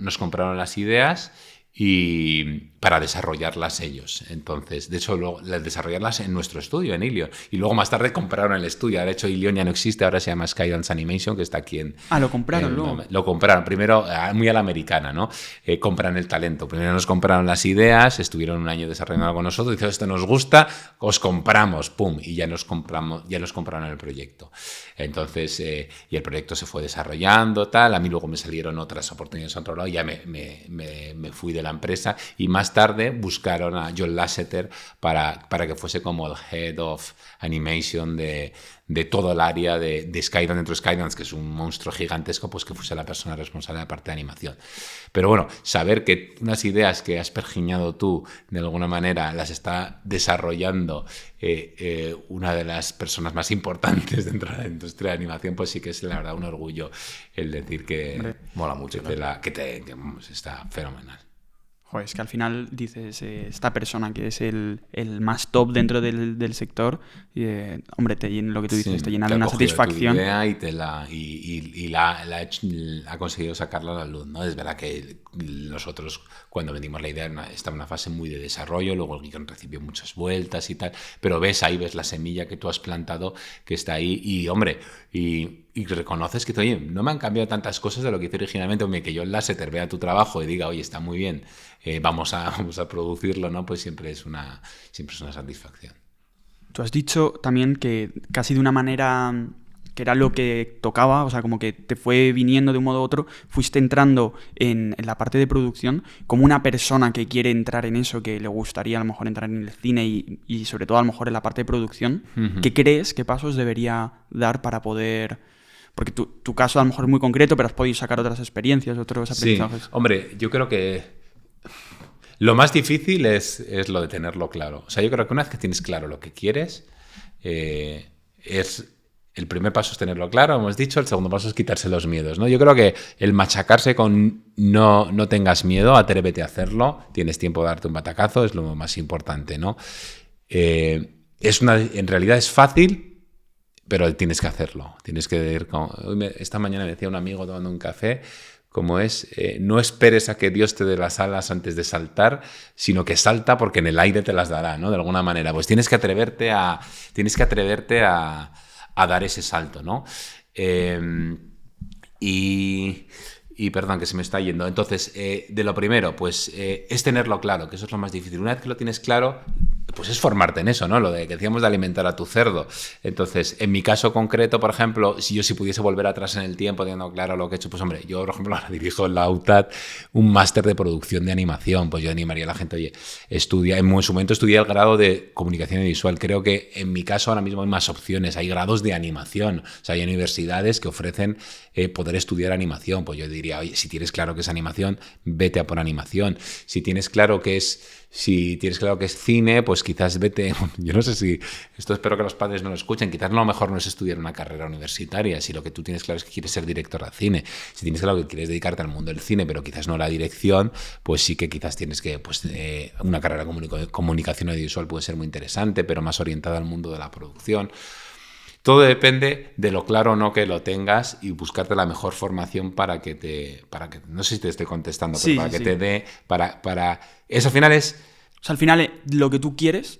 las ideas y para desarrollarlas ellos. Entonces, de hecho, desarrollarlas en nuestro estudio, en Ilion. Y luego más tarde compraron el estudio. Ahora, de hecho, Ilion ya no existe, ahora se llama Skydance Animation, que está aquí en... lo compraron luego. Lo compraron, primero, muy a la americana, ¿no? Compran el talento. Primero nos compraron las ideas, estuvieron un año desarrollando con nosotros, dijeron, esto nos gusta, os compramos, pum, y ya nos compraron el proyecto. Entonces, y el proyecto se fue desarrollando, tal. A mí luego me salieron otras oportunidades a otro lado, y ya me fui de la empresa, y más tarde buscaron a John Lasseter para que fuese como el Head of Animation de todo el área de Skydance, dentro de Skydance, que es un monstruo gigantesco, pues que fuese la persona responsable de la parte de animación. Pero bueno, saber que unas ideas que has pergiñado tú, de alguna manera, las está desarrollando una de las personas más importantes dentro de la industria de animación, pues sí que es la verdad un orgullo el decir que... Mola mucho. Que está fenomenal. Joder, es que al final dices, esta persona que es el más top dentro del sector, hombre, lo que tú dices, te llena de una satisfacción. Tu idea y ha conseguido sacarla a la luz, ¿no? Es verdad que nosotros, cuando vendimos la idea, estaba en una fase muy de desarrollo, luego el guion recibió muchas vueltas y tal, pero ves la semilla que tú has plantado que está ahí, y hombre, y reconoces que, oye, no me han cambiado tantas cosas de lo que hice originalmente, hombre, que John Lasseter vea tu trabajo y diga, oye, está muy bien, vamos a producirlo, ¿no? Pues siempre es una satisfacción. Tú has dicho también que casi de una manera que era lo que tocaba, o sea, como que te fue viniendo de un modo u otro, fuiste entrando en la parte de producción como una persona que quiere entrar en eso, que le gustaría a lo mejor entrar en el cine y sobre todo a lo mejor en la parte de producción. Uh-huh. ¿Qué pasos debería dar para poder...? Porque tu caso a lo mejor es muy concreto, pero has podido sacar otras experiencias, otros aprendizajes. Sí, hombre, yo creo que lo más difícil es lo de tenerlo claro. O sea, yo creo que una vez que tienes claro lo que quieres, el primer paso es tenerlo claro, hemos dicho, el segundo paso es quitarse los miedos, ¿no? Yo creo que el machacarse con no tengas miedo, atrévete a hacerlo, tienes tiempo de darte un batacazo, es lo más importante, ¿no? En realidad es fácil, pero tienes que hacerlo. Tienes que ir esta mañana me decía un amigo tomando un café, como no esperes a que Dios te dé las alas antes de saltar, sino que salta porque en el aire te las dará, ¿no? De alguna manera. Pues tienes que atreverte a dar ese salto, ¿no? Y perdón, que se me está yendo. Entonces, de lo primero, pues es tenerlo claro, que eso es lo más difícil. Una vez que lo tienes claro, pues es formarte en eso, ¿no? Lo de que decíamos de alimentar a tu cerdo. Entonces, en mi caso concreto, por ejemplo, si pudiese volver atrás en el tiempo, teniendo claro lo que he hecho, pues hombre, yo, por ejemplo, ahora dirijo en la UTAD un máster de producción de animación. Pues yo animaría a la gente, oye, en su momento estudié el grado de comunicación visual. Creo que en mi caso ahora mismo hay más opciones, hay grados de animación. O sea, hay universidades que ofrecen poder estudiar animación. Pues yo diría, oye, si tienes claro que es animación, vete a por animación. Si tienes claro que es cine, pues quizás vete... Yo no sé si... Esto espero que los padres no lo escuchen. Quizás lo mejor no es estudiar una carrera universitaria. Si lo que tú tienes claro es que quieres ser director de cine, si tienes claro que quieres dedicarte al mundo del cine, pero quizás no a la dirección, pues sí que quizás tienes que... una carrera de comunicación audiovisual puede ser muy interesante, pero más orientada al mundo de la producción. Todo depende de lo claro o no que lo tengas y buscarte la mejor formación para que no sé si te estoy contestando, pero para que te dé, para eso al final es... O sea, al final lo que tú quieres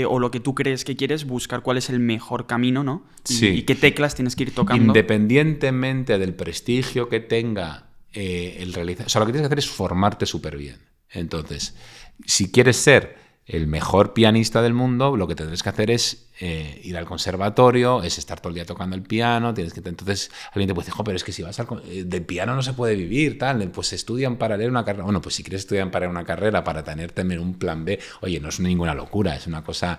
o lo que tú crees que quieres, buscar cuál es el mejor camino, ¿no? Y qué teclas tienes que ir tocando. Independientemente del prestigio que tenga el realizar... O sea, lo que tienes que hacer es formarte súper bien. Entonces, si quieres ser... el mejor pianista del mundo, lo que tendrás que hacer es ir al conservatorio, es estar todo el día tocando el piano, entonces alguien te puede decir, pero es que si vas del piano no se puede vivir, tal, pues estudia en paralelo una carrera. Bueno, pues si quieres estudiar en paralelo una carrera para tener también un plan B, oye, no es ninguna locura, es una cosa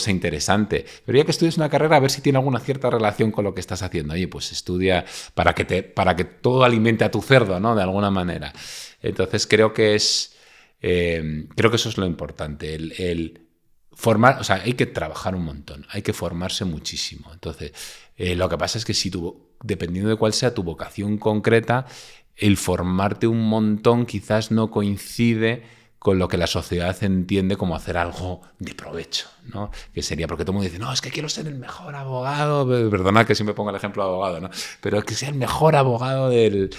interesante. Pero ya que estudias una carrera, a ver si tiene alguna cierta relación con lo que estás haciendo. Oye, pues estudia para que todo alimente a tu cerdo, ¿no? De alguna manera. Entonces creo que eso es lo importante, el formar, o sea, hay que trabajar un montón, hay que formarse muchísimo. Entonces, lo que pasa es que dependiendo de cuál sea tu vocación concreta, el formarte un montón quizás no coincide con lo que la sociedad entiende como hacer algo de provecho, ¿no? Que sería, porque todo el mundo dice, no, es que quiero ser el mejor abogado, perdona que siempre pongo el ejemplo de abogado, ¿no? Pero es que sea el mejor abogado del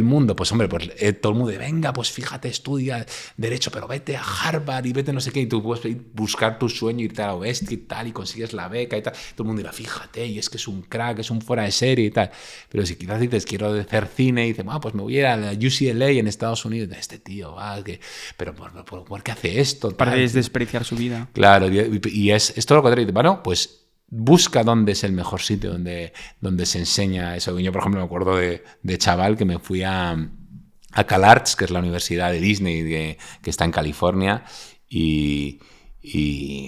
mundo. Pues hombre, pues todo el mundo dice, venga, pues fíjate, estudia Derecho, pero vete a Harvard y vete no sé qué, y tú puedes buscar tu sueño, irte a la Oeste y tal, y consigues la beca y tal. Todo el mundo dirá, fíjate, y es que es un crack, es un fuera de serie y tal. Pero si quizás dices, quiero hacer cine, y dices, pues me voy a ir a la UCLA en Estados Unidos, este tío, pero ¿por qué hace esto? Para despreciar su vida. Claro, y es todo lo contrario. Bueno, pues busca dónde es el mejor sitio donde se enseña eso. Yo, por ejemplo, me acuerdo de chaval que me fui a CalArts, que es la universidad de Disney que está en California, y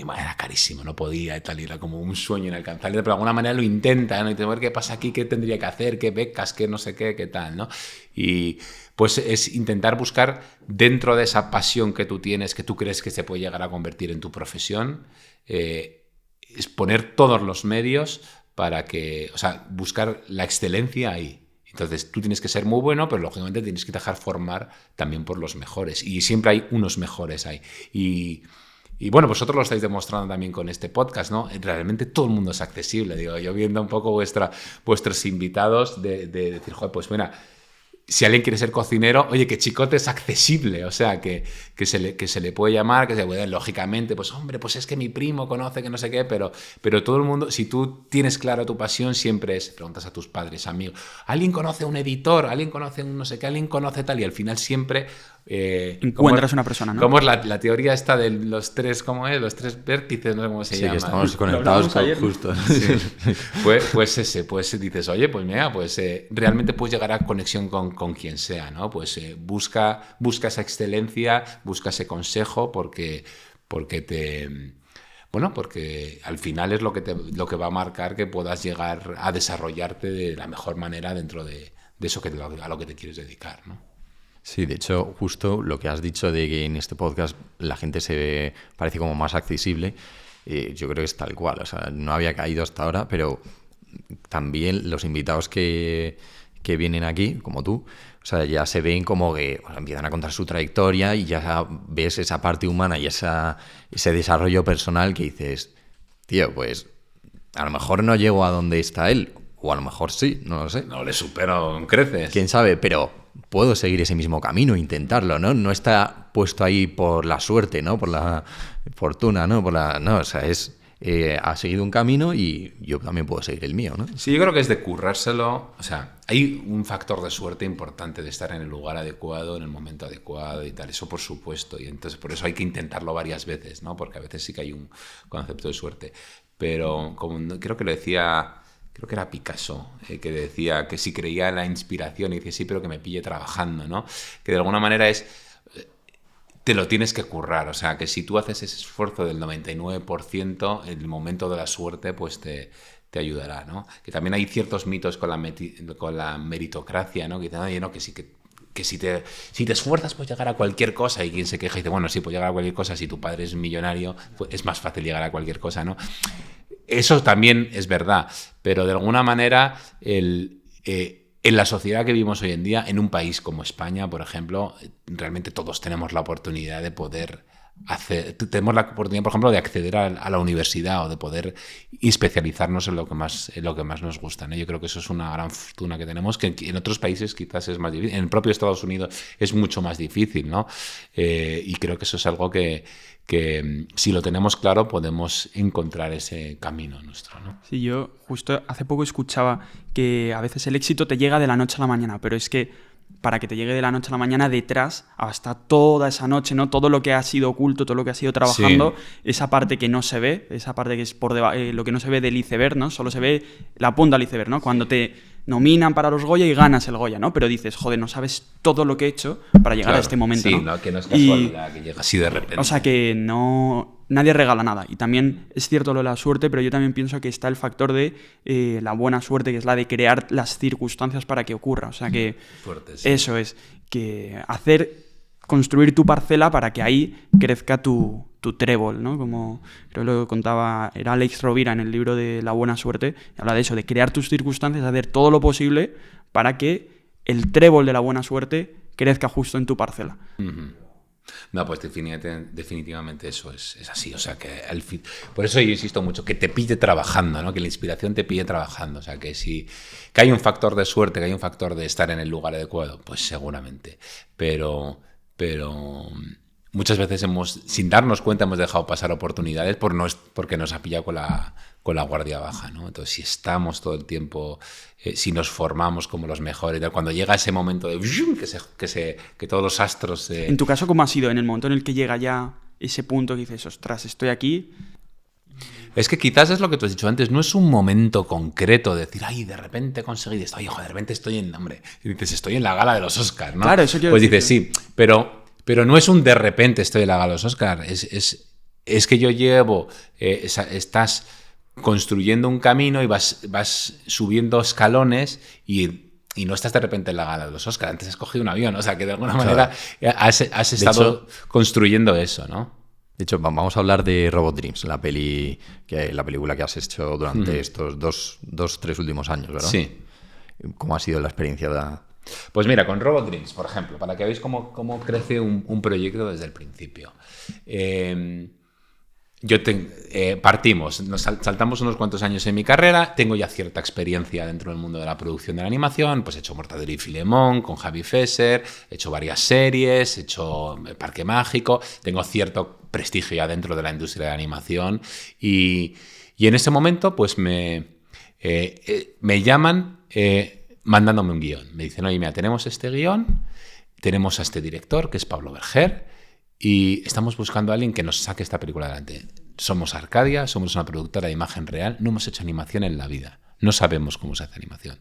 bueno, era carísimo, no podía y tal, y era como un sueño inalcanzable, pero de alguna manera lo intenta, ¿no? Y te ver qué pasa aquí, qué tendría que hacer, qué becas, qué no sé qué tal, ¿no? Y pues es intentar buscar dentro de esa pasión que tú tienes, que tú crees que se puede llegar a convertir en tu profesión, es poner todos los medios para que, o sea, buscar la excelencia ahí. Entonces tú tienes que ser muy bueno, pero lógicamente tienes que dejar formar también por los mejores, y siempre hay unos mejores ahí. Y bueno, vosotros lo estáis demostrando también con este podcast, ¿no? Realmente todo el mundo es accesible. Digo, yo viendo un poco vuestros invitados de decir, joder, pues mira, si alguien quiere ser cocinero, oye, que Chicote es accesible, o sea, que se le puede llamar, que se puede, lógicamente, pues hombre, pues es que mi primo conoce que no sé qué, pero todo el mundo, si tú tienes clara tu pasión, siempre preguntas a tus padres, amigos, ¿alguien conoce a un editor? ¿Alguien conoce un no sé qué? ¿Alguien conoce tal? Y al final siempre... encuentras una persona, ¿no? ¿Cómo es la teoría esta de los tres, cómo es? Los tres vértices, no sé cómo se llama. Sí, que estamos conectados justo. Sí. Pues dices, oye, pues mira, pues realmente puedes llegar a conexión con quien sea, ¿no? Pues busca esa excelencia, busca ese consejo, porque al final es lo que va a marcar que puedas llegar a desarrollarte de la mejor manera dentro de eso a lo que te quieres dedicar, ¿no? Sí, de hecho, justo lo que has dicho de que en este podcast la gente parece como más accesible, yo creo que es tal cual. O sea, no había caído hasta ahora, pero también los invitados que vienen aquí, como tú, o sea, ya se ven como que empiezan a contar su trayectoria y ya ves esa parte humana y ese desarrollo personal que dices, tío, pues a lo mejor no llego a donde está él, o a lo mejor sí, no lo sé. No le supero, creces. ¿Quién sabe? Pero puedo seguir ese mismo camino, intentarlo, ¿no? No está puesto ahí por la suerte, ¿no? Por la fortuna, ¿no? No, o sea, ha seguido un camino y yo también puedo seguir el mío, ¿no? Sí, yo creo que es de currárselo. O sea, hay un factor de suerte importante de estar en el lugar adecuado, en el momento adecuado y tal. Eso por supuesto. Y entonces por eso hay que intentarlo varias veces, ¿no? Porque a veces sí que hay un concepto de suerte. Pero creo que lo decía... Creo que era Picasso, que decía que si creía en la inspiración, y dice, sí, pero que me pille trabajando, ¿no? Que de alguna manera te lo tienes que currar, o sea, que si tú haces ese esfuerzo del 99%, el momento de la suerte, pues te ayudará, ¿no? Que también hay ciertos mitos con la meritocracia, ¿no? Que dicen, oye, no, que sí que si te esfuerzas puedes llegar a cualquier cosa, y quien se queja y dice, bueno, sí, puedes llegar a cualquier cosa, si tu padre es millonario, pues es más fácil llegar a cualquier cosa, ¿no? Eso también es verdad, pero de alguna manera en la sociedad que vivimos hoy en día, en un país como España, por ejemplo, realmente todos tenemos la oportunidad de poder tenemos la oportunidad, por ejemplo, de acceder a la universidad o de poder especializarnos en lo que más nos gusta, ¿no? Yo creo que eso es una gran fortuna que tenemos, que en otros países quizás es más difícil. En el propio Estados Unidos es mucho más difícil, ¿no? Y creo que eso es algo que si lo tenemos claro podemos encontrar ese camino nuestro, ¿no? Sí, yo justo hace poco escuchaba que a veces el éxito te llega de la noche a la mañana, pero es que para que te llegue de la noche a la mañana, detrás hasta toda esa noche, ¿no? Todo lo que ha sido oculto, todo lo que has ido trabajando, esa parte que no se ve, esa parte que es por lo que no se ve del iceberg, ¿no? Solo se ve la punta del iceberg, ¿no? Cuando te nominan para los Goya y ganas el Goya, ¿no? Pero dices, joder, no sabes todo lo que he hecho para llegar a este momento, sí, ¿no? Que no es casualidad, que llega así de repente. O sea que nadie regala nada. Y también es cierto lo de la suerte, pero yo también pienso que está el factor de la buena suerte, que es la de crear las circunstancias para que ocurra. O sea que Fuerte, sí. eso es, que construir tu parcela para que ahí crezca tu trébol, ¿no? Como creo que lo contaba, era Alex Rovira en el libro de La buena suerte, habla de eso, de crear tus circunstancias, hacer todo lo posible para que el trébol de la buena suerte crezca justo en tu parcela. Uh-huh. No, pues definitivamente eso es así. O sea, que por eso yo insisto mucho, que te pille trabajando, ¿no? Que la inspiración te pille trabajando. O sea, que que hay un factor de suerte, que hay un factor de estar en el lugar adecuado, pues seguramente. Pero muchas veces sin darnos cuenta, hemos dejado pasar oportunidades porque nos ha pillado con la guardia baja, ¿no? Entonces, si estamos todo el tiempo, si nos formamos como los mejores, cuando llega ese momento de que todos los astros... En tu caso, ¿cómo ha sido en el momento en el que llega ya ese punto que dices, ostras, estoy aquí? Es que quizás es lo que tú has dicho antes, no es un momento concreto de decir, ay, de repente he conseguido esto, ay, joder, de repente estoy estoy en la gala de los Oscars, ¿no? Claro, eso quiero pues decir. Dices, sí, pero no es un de repente estoy en la gala de los Oscars, es que yo estás construyendo un camino y vas subiendo escalones y no estás de repente en la gala de los Oscars, antes has cogido un avión, o sea que de alguna manera has estado construyendo eso, ¿no? De hecho, vamos a hablar de Robot Dreams, la película que has hecho durante estos tres últimos años, ¿verdad? Sí. ¿Cómo ha sido la experiencia Pues mira, con Robot Dreams, por ejemplo, para que veáis cómo crece un proyecto desde el principio. Partimos, nos saltamos unos cuantos años en mi carrera, tengo ya cierta experiencia dentro del mundo de la producción de la animación, pues he hecho Mortadelo y Filemón con Javi Fesser, he hecho varias series, he hecho Parque Mágico, tengo cierto prestigio ya dentro de la industria de la animación y en ese momento pues me llaman mandándome un guión. Me dicen, oye, mira, tenemos este guión, tenemos a este director que es Pablo Berger y estamos buscando a alguien que nos saque esta película adelante. Somos Arcadia, somos una productora de imagen real, no hemos hecho animación en la vida, no sabemos cómo se hace animación.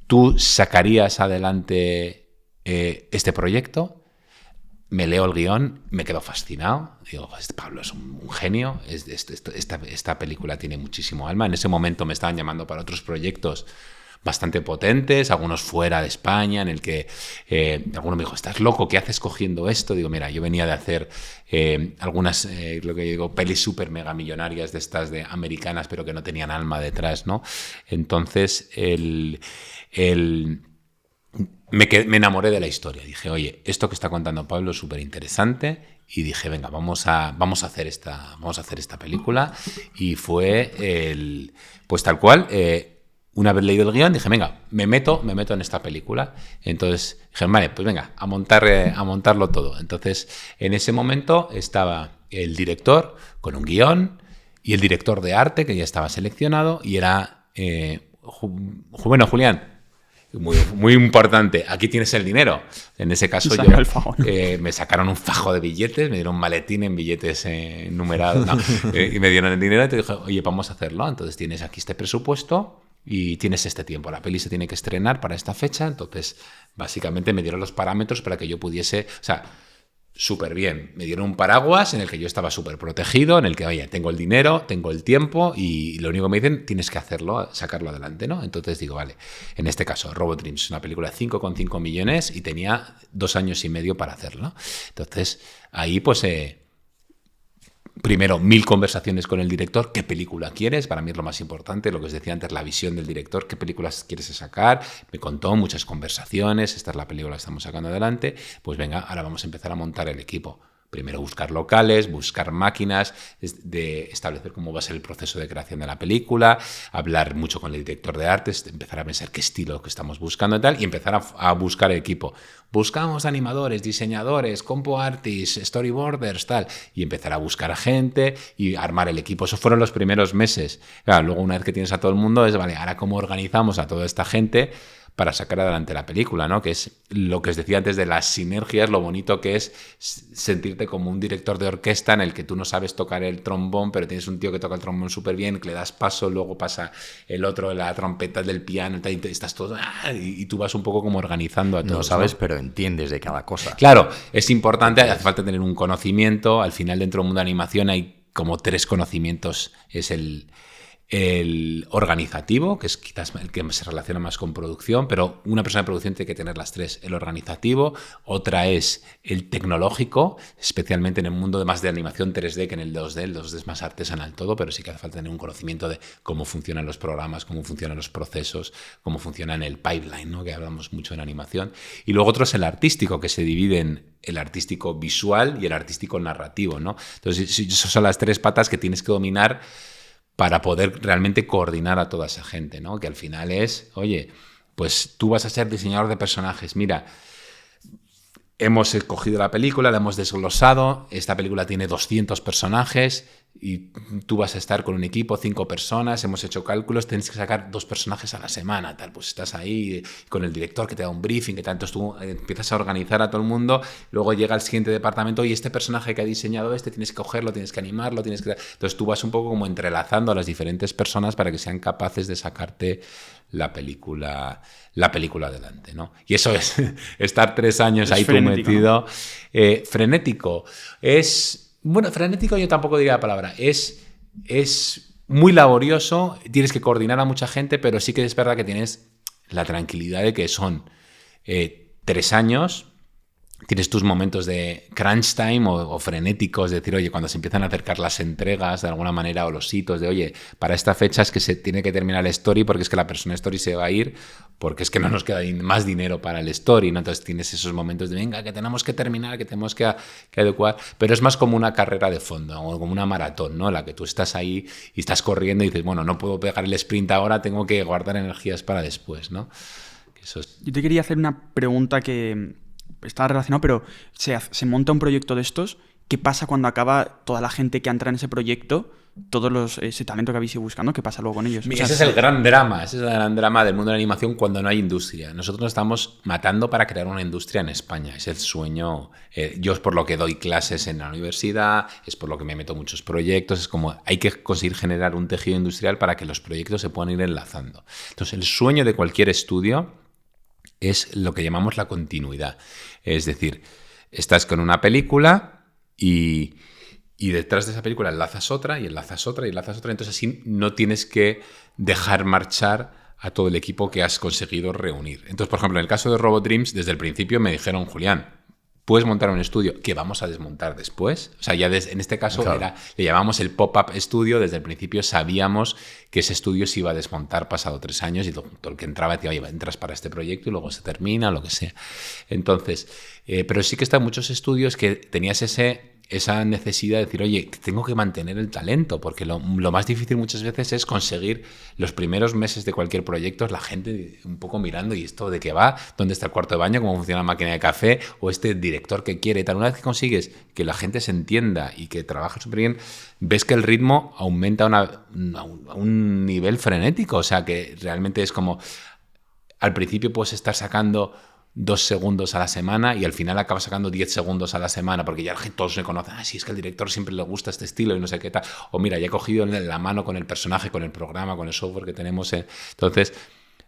¿Tú sacarías adelante este proyecto? Me leo el guión, me quedo fascinado. Digo, Pablo es un genio, esta película tiene muchísimo alma. En ese momento me estaban llamando para otros proyectos bastante potentes, algunos fuera de España, en el que alguno me dijo, ¿estás loco? ¿Qué haces cogiendo esto? Digo, mira, yo venía de hacer algunas, lo que digo, pelis súper mega millonarias de estas de americanas, pero que no tenían alma detrás, ¿no? Entonces, me enamoré de la historia. Dije, oye, esto que está contando Pablo es súper interesante. Y dije, venga, vamos a hacer esta película. Y fue pues tal cual. Una vez leído el guión, dije, venga, me meto en esta película. Entonces dije, vale, pues venga, a montarlo todo. Entonces, en ese momento estaba el director con un guión y el director de arte, que ya estaba seleccionado, y era, bueno, Julián, muy importante, aquí tienes el dinero. En ese caso me sacaron un fajo de billetes, me dieron un maletín en billetes numerados, y me dieron el dinero y te dije, oye, vamos a hacerlo. Entonces tienes aquí este presupuesto y tienes este tiempo. La peli se tiene que estrenar para esta fecha. Entonces, básicamente me dieron los parámetros para que yo pudiese... O sea, súper bien. Me dieron un paraguas en el que yo estaba súper protegido, en el que, oye, tengo el dinero, tengo el tiempo y lo único que me dicen, tienes que hacerlo, sacarlo adelante, ¿no? Entonces digo, vale, en este caso, Robot Dreams, una película de 5,5 millones y tenía 2 años y medio para hacerlo. Entonces, ahí pues... Primero, 1000 conversaciones con el director. ¿Qué película quieres? Para mí es lo más importante, lo que os decía antes, la visión del director. ¿Qué películas quieres sacar? Me contó muchas conversaciones. Esta es la película que estamos sacando adelante. Pues venga, ahora vamos a empezar a montar el equipo. Primero buscar locales, buscar máquinas, de establecer cómo va a ser el proceso de creación de la película, hablar mucho con el director de artes, empezar a pensar qué estilo que estamos buscando y tal, y empezar a buscar equipo. Buscamos animadores, diseñadores, compo artists, storyboarders, tal, y empezar a buscar gente y armar el equipo. Esos fueron los primeros meses. Claro, luego una vez que tienes a todo el mundo es, vale, ahora cómo organizamos a toda esta gente para sacar adelante la película, ¿no? Que es lo que os decía antes de las sinergias, lo bonito que es sentirte como un director de orquesta en el que tú no sabes tocar el trombón, pero tienes un tío que toca el trombón súper bien, que le das paso, luego pasa el otro, la trompeta del piano, y estás todo... Y tú vas un poco como organizando a todos. No sabes, ¿no? Pero entiendes de cada cosa. Claro, es importante, hace falta tener un conocimiento. Al final, dentro del mundo de animación hay como 3 conocimientos. Es el organizativo, que es quizás el que se relaciona más con producción, pero una persona de producción tiene que tener las 3. El organizativo, otra es el tecnológico, especialmente en el mundo más de animación 3D que en el 2D. El 2D es más artesanal todo, pero sí que hace falta tener un conocimiento de cómo funcionan los programas, cómo funcionan los procesos, cómo funciona en el pipeline, ¿no? Que hablamos mucho en animación. Y luego otro es el artístico, que se divide en el artístico visual y el artístico narrativo, ¿no? Entonces, esas son las 3 patas que tienes que dominar para poder realmente coordinar a toda esa gente, ¿no? Que al final es, oye, pues tú vas a ser diseñador de personajes. Mira, hemos escogido la película, la hemos desglosado, esta película tiene 200 personajes y tú vas a estar con un equipo, 5 personas, hemos hecho cálculos, tienes que sacar 2 personajes a la semana, tal, pues estás ahí con el director que te da un briefing, que tanto tú empiezas a organizar a todo el mundo, luego llega el siguiente departamento y este personaje que ha diseñado tienes que cogerlo, tienes que animarlo, Entonces tú vas un poco como entrelazando a las diferentes personas para que sean capaces de sacarte la película adelante, ¿no? Y eso es estar 3 años ahí tú metido. ¿No? Frenético. Bueno, frenético yo tampoco diría la palabra. Es muy laborioso, tienes que coordinar a mucha gente, pero sí que es verdad que tienes la tranquilidad de que son 3 años, tienes tus momentos de crunch time o frenéticos, de decir, oye, cuando se empiezan a acercar las entregas de alguna manera o los hitos de, oye, para esta fecha es que se tiene que terminar el story porque es que la persona story se va a ir porque es que no nos queda más dinero para el story, ¿no? Entonces tienes esos momentos de, venga, que tenemos que terminar, que tenemos que adecuar, pero es más como una carrera de fondo o como una maratón, ¿no? La que tú estás ahí y estás corriendo y dices, bueno, no puedo pegar el sprint ahora, tengo que guardar energías para después, ¿no? Yo te quería hacer una pregunta que está relacionado, pero se monta un proyecto de estos. ¿Qué pasa cuando acaba toda la gente que entra en ese proyecto, ese talento que habéis ido buscando? ¿Qué pasa luego con ellos? Ese es el gran drama del mundo de la animación cuando no hay industria. Nosotros nos estamos matando para crear una industria en España. Es el sueño. Yo es por lo que doy clases en la universidad, es por lo que me meto en muchos proyectos. Es como hay que conseguir generar un tejido industrial para que los proyectos se puedan ir enlazando. Entonces, el sueño de cualquier estudio es lo que llamamos la continuidad. Es decir, estás con una película y detrás de esa película enlazas otra y enlazas otra y enlazas otra. Entonces así no tienes que dejar marchar a todo el equipo que has conseguido reunir. Entonces, por ejemplo, en el caso de Robot Dreams, desde el principio me dijeron, Julián, puedes montar un estudio que vamos a desmontar después. O sea, ya en este caso claro, le llamamos el pop-up estudio. Desde el principio sabíamos que ese estudio se iba a desmontar pasado 3 años y todo el que entraba decía, oye, entras para este proyecto y luego se termina, lo que sea. Entonces, pero sí que están muchos estudios que tenías esa necesidad de decir, oye, tengo que mantener el talento, porque lo más difícil muchas veces es conseguir los primeros meses de cualquier proyecto, la gente un poco mirando, ¿y esto de qué va? ¿Dónde está el cuarto de baño? ¿Cómo funciona la máquina de café? ¿O este director que quiere? Tal. Una vez que consigues que la gente se entienda y que trabaje súper bien, ves que el ritmo aumenta a un nivel frenético, o sea, que realmente es como, al principio puedes estar sacando 2 segundos a la semana y al final acaba sacando 10 segundos a la semana porque ya todos se conocen, sí, es que al director siempre le gusta este estilo y no sé qué tal, o mira, ya he cogido la mano con el personaje, con el programa, con el software que tenemos. Entonces,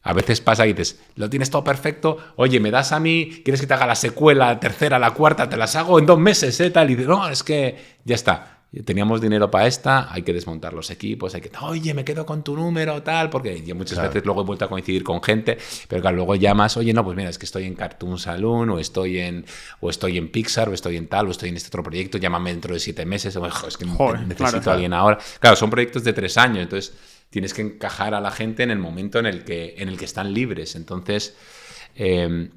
a veces pasa y dices, lo tienes todo perfecto, oye, me das a mí, ¿quieres que te haga la secuela, la tercera, la cuarta? Te las hago en 2 meses, tal, y dices, no, es que ya está. Teníamos dinero para esta, hay que desmontar los equipos, oye, me quedo con tu número, tal, porque yo muchas veces luego he vuelto a coincidir con gente, pero claro, luego llamas, oye, no, pues mira, es que estoy en Cartoon Saloon, o estoy en Pixar, o estoy en tal, o estoy en este otro proyecto, llámame dentro de 7 meses, o es que necesito a alguien ahora. Claro, son proyectos de 3 años, entonces tienes que encajar a la gente en el momento en el que están libres. Entonces, el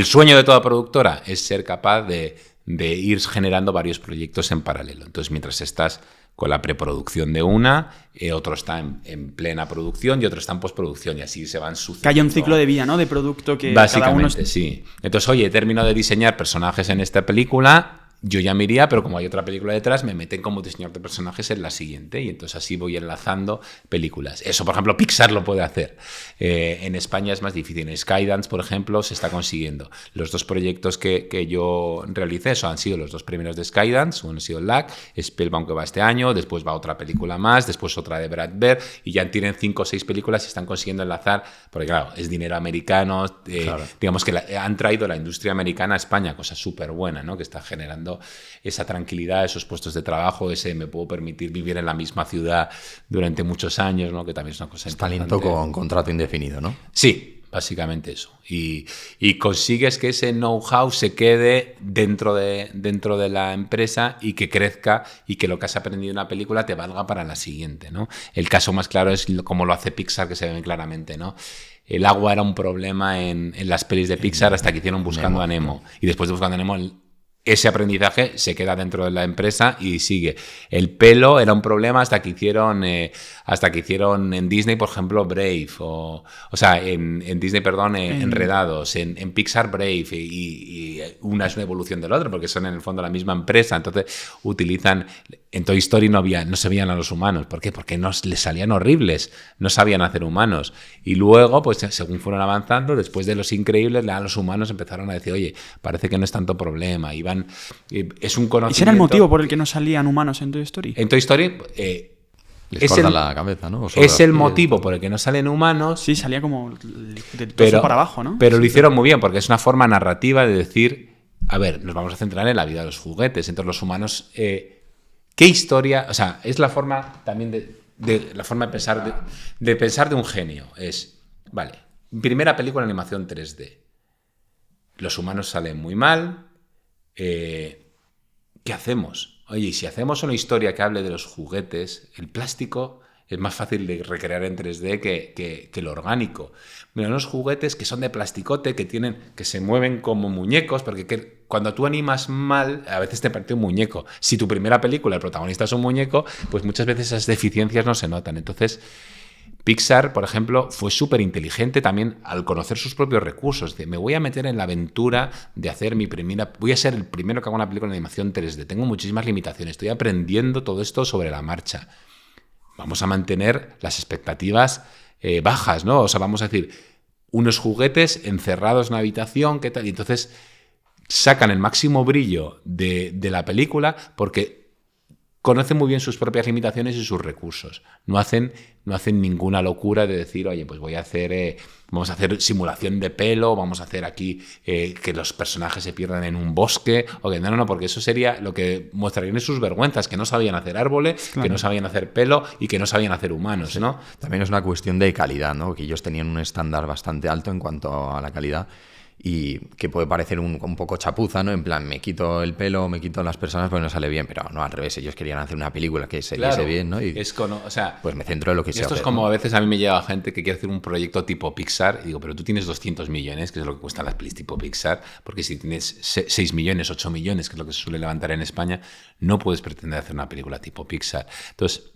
sueño de toda productora es ser capaz de ir generando varios proyectos en paralelo. Entonces, mientras estás con la preproducción de una, otro está en plena producción y otro está en postproducción, y así se van sucediendo. Que haya un ciclo de vida, ¿no? De producto que básicamente, cada uno... sí. Entonces, oye, termino de diseñar personajes en esta película yo ya me iría, pero como hay otra película detrás, me meten como diseñador de personajes en la siguiente y entonces así voy enlazando películas. Eso, por ejemplo, Pixar lo puede hacer. En España es más difícil. En Skydance, por ejemplo, se está consiguiendo. Los 2 proyectos que yo realicé, eso han sido los 2 primeros de Skydance. Uno ha sido Lack, Spellbound, que va este año, después va otra película más, después otra de Brad Bird, y ya tienen 5 o 6 películas y están consiguiendo enlazar, porque claro, es dinero americano, claro. Digamos que han traído la industria americana a España, cosa súper buena, ¿no? Que está generando esa tranquilidad, esos puestos de trabajo, ese me puedo permitir vivir en la misma ciudad durante muchos años, ¿no? Que también es una cosa importante. Talento con contrato indefinido, ¿no? Sí, básicamente eso. Y consigues que ese know-how se quede dentro de la empresa y que crezca y que lo que has aprendido en una película te valga para la siguiente, ¿no? El caso más claro es como lo hace Pixar, que se ve claramente, ¿no? El agua era un problema en las pelis de Pixar hasta que hicieron Buscando a Nemo. Y después de Buscando a Nemo, ese aprendizaje se queda dentro de la empresa y sigue. El pelo era un problema hasta que hicieron en Disney, por ejemplo, Brave. O sea, en Disney, perdón, Enredados. En Pixar, Brave. Y una es una evolución del otro, porque son en el fondo la misma empresa. Entonces utilizan... En Toy Story no se veían a los humanos. ¿Por qué? Porque les salían horribles. No sabían hacer humanos. Y luego, pues según fueron avanzando, después de Los Increíbles, los humanos empezaron a decir, oye, parece que no es tanto problema. Es un conocimiento... ¿Ese era el motivo por el que no salían humanos en Toy Story? En Toy Story... Les cortan la cabeza, ¿no? Es el motivo por el que no salen humanos. Sí, salía como del torso para abajo, ¿no? Pero lo hicieron muy bien, porque es una forma narrativa de decir, a ver, nos vamos a centrar en la vida de los juguetes, entre los humanos... ¿Qué historia? O sea, es la forma también de pensar de un genio. Es, vale, primera película de animación 3D. Los humanos salen muy mal. ¿Qué hacemos? Oye, y si hacemos una historia que hable de los juguetes, el plástico es más fácil de recrear en 3D que lo orgánico. Mira, unos juguetes que son de plasticote, que se mueven como muñecos, porque cuando tú animas mal, a veces te parece un muñeco. Si tu primera película, el protagonista es un muñeco, pues muchas veces esas deficiencias no se notan. Entonces, Pixar, por ejemplo, fue súper inteligente también al conocer sus propios recursos. Me voy a meter en la aventura de hacer voy a ser el primero que haga una película de animación 3D. Tengo muchísimas limitaciones, estoy aprendiendo todo esto sobre la marcha. Vamos a mantener las expectativas bajas, ¿no? O sea, vamos a decir, unos juguetes encerrados en una habitación, ¿qué tal? Y entonces sacan el máximo brillo de la película porque conocen muy bien sus propias limitaciones y sus recursos. No hacen ninguna locura de decir, oye, pues vamos a hacer simulación de pelo, vamos a hacer aquí que los personajes se pierdan en un bosque. Okay, no, porque eso sería lo que mostrarían sus vergüenzas, que no sabían hacer árboles, claro, que no sabían hacer pelo y que no sabían hacer humanos, ¿no? También es una cuestión de calidad, ¿no? Que ellos tenían un estándar bastante alto en cuanto a la calidad. Y que puede parecer un poco chapuza, ¿no? En plan, me quito el pelo, me quito las personas porque no sale bien, pero no, al revés, ellos querían hacer una película que se viese bien, ¿no? Y o sea, pues me centro en lo que sea. Esto es como, ¿no? A veces a mí me llega gente que quiere hacer un proyecto tipo Pixar y digo, pero tú tienes 200 millones, que es lo que cuestan las pelis tipo Pixar, porque si tienes 6 millones, 8 millones, que es lo que se suele levantar en España, no puedes pretender hacer una película tipo Pixar. Entonces,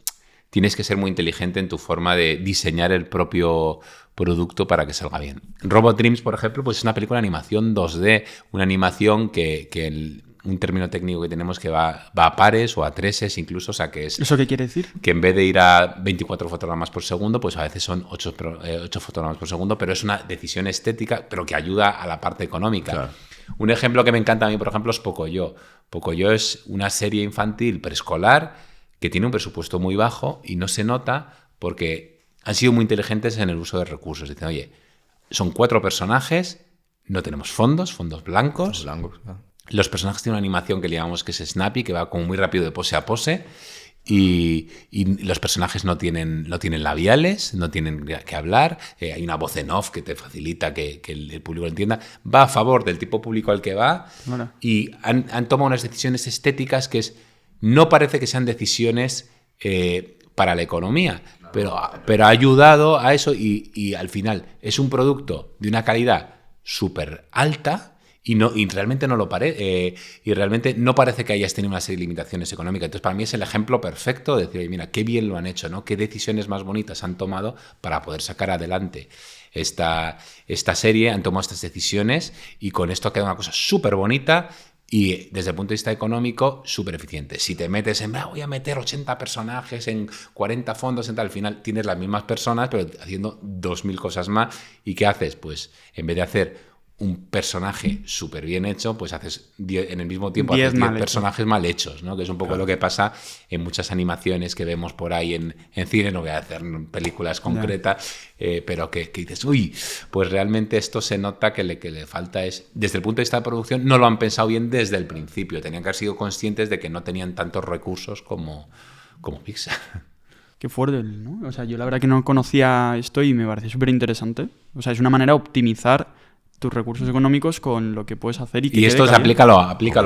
tienes que ser muy inteligente en tu forma de diseñar el propio producto para que salga bien. Robot Dreams, por ejemplo, pues es una película de animación 2D, una animación un término técnico que tenemos que va a pares o a treses incluso, o sea que es... ¿Eso qué quiere decir? Que en vez de ir a 24 fotogramas por segundo, pues a veces son 8 fotogramas por segundo, pero es una decisión estética, pero que ayuda a la parte económica. Claro. Un ejemplo que me encanta a mí, por ejemplo, es Pocoyo. Pocoyo es una serie infantil preescolar que tiene un presupuesto muy bajo y no se nota porque han sido muy inteligentes en el uso de recursos. Dicen, oye, son 4 personajes, no tenemos fondos blancos. Claro. Los personajes tienen una animación que le llamamos que es snappy, que va como muy rápido de pose a pose. Y los personajes no tienen labiales, no tienen que hablar. Hay una voz en off que te facilita que el público lo entienda. Va a favor del tipo público al que va. Bueno. Y han tomado unas decisiones estéticas que no parece que sean decisiones para la economía, pero ha ayudado a eso y al final es un producto de una calidad súper alta y realmente no lo parece. Y realmente no parece que hayas tenido una serie de limitaciones económicas. Entonces, para mí es el ejemplo perfecto de decir, mira, qué bien lo han hecho, ¿no? Qué decisiones más bonitas han tomado para poder sacar adelante esta serie. Han tomado estas decisiones y con esto ha quedado una cosa súper bonita Y desde el punto de vista económico, súper eficiente. Si te metes en, voy a meter 80 personajes en 40 fondos, al final tienes las mismas personas, pero haciendo 2000 cosas más. ¿Y qué haces? Pues en vez de hacer un personaje súper bien hecho, pues haces en el mismo tiempo 10 personajes mal hechos, ¿no? Que es un poco lo que pasa en muchas animaciones que vemos por ahí en cine. No voy a hacer películas concretas, pero que dices, uy, pues realmente esto se nota que le falta es, desde el punto de vista de producción, no lo han pensado bien desde el principio. Tenían que haber sido conscientes de que no tenían tantos recursos como Pixar. Qué fuerte, ¿no? O sea, yo la verdad que no conocía esto y me parece súper interesante. O sea, es una manera de optimizar tus recursos económicos con lo que puedes hacer y esto se aplícalo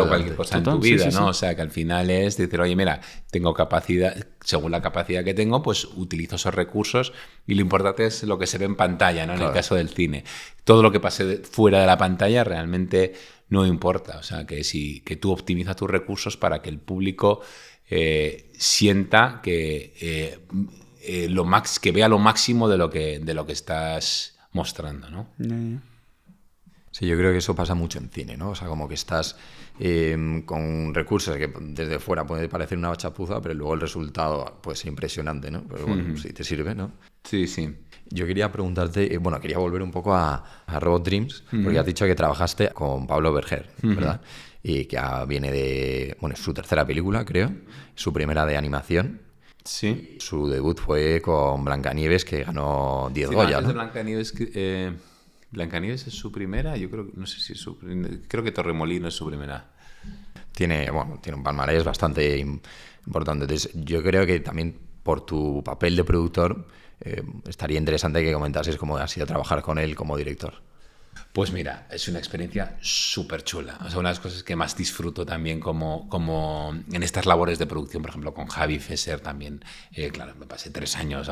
cualquier cosa total, en tu vida, sí, ¿no? Sí. O sea, que al final es decir, oye, mira, tengo capacidad, según la capacidad que tengo, pues utilizo esos recursos y lo importante es lo que se ve en pantalla, ¿no? En el caso del cine. Todo lo que pase fuera de la pantalla realmente no importa. O sea, que tú optimizas tus recursos para que el público sienta que vea lo máximo de lo que estás mostrando, ¿no? Sí, yo creo que eso pasa mucho en cine, ¿no? O sea, como que estás con recursos que desde fuera puede parecer una chapuza, pero luego el resultado puede ser impresionante, ¿no? Pero bueno, sí te sirve, ¿no? Sí, sí. Yo quería preguntarte, quería volver un poco a Robot Dreams, porque has dicho que trabajaste con Pablo Berger, ¿verdad? Y que viene de, es su tercera película, creo, su primera de animación. Sí. Su debut fue con Blancanieves, que ganó 10 Goya, ¿no? Blancanieves es su primera, yo creo, no sé si es su primera, creo que Torremolino es su primera. Tiene un palmarés bastante importante. Entonces, yo creo que también por tu papel de productor estaría interesante que comentases cómo ha sido trabajar con él como director. Pues mira, es una experiencia súper chula. O sea, una de las cosas que más disfruto también como en estas labores de producción, por ejemplo, con Javi Fesser también, claro, me pasé 3 años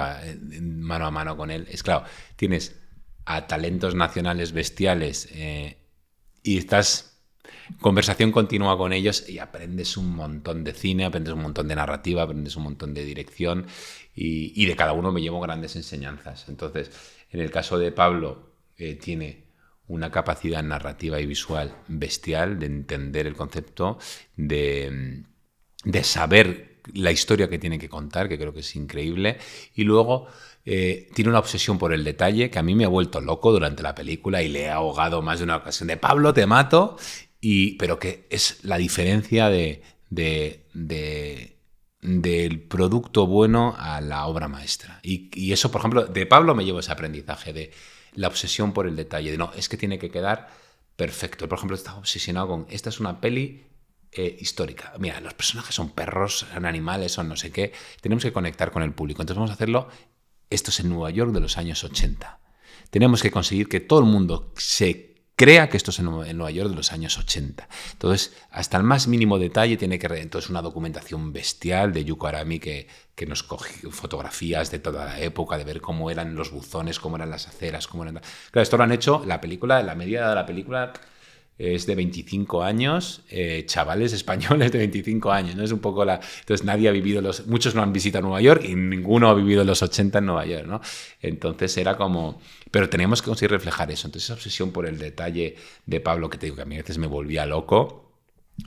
mano a mano con él. Es claro, tienes a talentos nacionales bestiales y estás conversación continua con ellos y aprendes un montón de cine, aprendes un montón de narrativa, aprendes un montón de dirección y de cada uno me llevo grandes enseñanzas. Entonces, en el caso de Pablo, tiene una capacidad narrativa y visual bestial de entender el concepto, de saber la historia que tiene que contar, que creo que es increíble, y luego tiene una obsesión por el detalle que a mí me ha vuelto loco durante la película y le he ahogado más de una ocasión de Pablo, te mato, pero que es la diferencia del producto bueno a la obra maestra. Y eso, por ejemplo, de Pablo me llevo ese aprendizaje de la obsesión por el detalle, de no, es que tiene que quedar perfecto. Por ejemplo, estaba obsesionado con, esta es una peli histórica. Mira, los personajes son perros, son animales, son no sé qué. Tenemos que conectar con el público. Entonces vamos a hacerlo. Esto es en Nueva York de los años 80. Tenemos que conseguir que todo el mundo se crea que esto es en Nueva York de los años 80. Entonces, hasta el más mínimo detalle tiene que... Entonces, una documentación bestial de Yuko Arami que nos cogió fotografías de toda la época, de ver cómo eran los buzones, cómo eran las aceras, cómo eran... Claro, esto lo han hecho, la media de la película es de 25 años, chavales españoles de 25 años, ¿no? Es un poco Entonces nadie ha vivido muchos no han visitado Nueva York y ninguno ha vivido los 80 en Nueva York, ¿no? Entonces era como... Pero teníamos que conseguir reflejar eso. Entonces esa obsesión por el detalle de Pablo, que te digo que a mí a veces me volvía loco,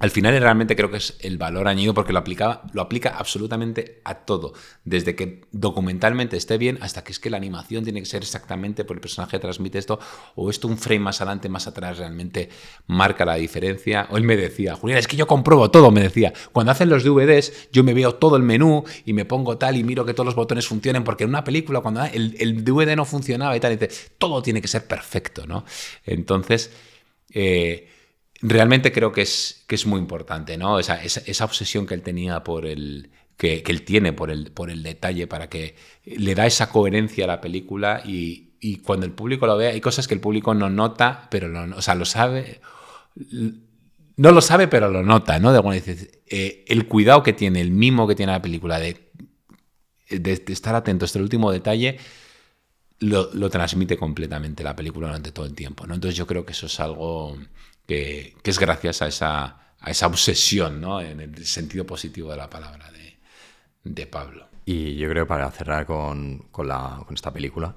al final realmente creo que es el valor añadido porque lo aplica absolutamente a todo, desde que documentalmente esté bien hasta que es que la animación tiene que ser exactamente por el personaje transmite esto, o esto un frame más adelante, más atrás realmente marca la diferencia. O él me decía, Julián, es que yo compruebo todo, me decía, cuando hacen los DVDs yo me veo todo el menú y me pongo tal y miro que todos los botones funcionen, porque en una película cuando el DVD no funcionaba y tal, y dice, todo tiene que ser perfecto, ¿no? Entonces... realmente creo que es muy importante, ¿no? Esa obsesión que él tenía que él tiene por el detalle, para que le da esa coherencia a la película y cuando el público lo vea, hay cosas que el público no nota, pero lo sabe, no lo sabe, pero lo nota, ¿no? El cuidado que tiene, el mimo que tiene la película de estar atento hasta el último detalle, lo transmite completamente la película durante todo el tiempo, ¿no? Entonces yo creo que eso es algo que es gracias a esa obsesión, ¿no? En el sentido positivo de la palabra de Pablo. Y yo creo, para cerrar con esta película,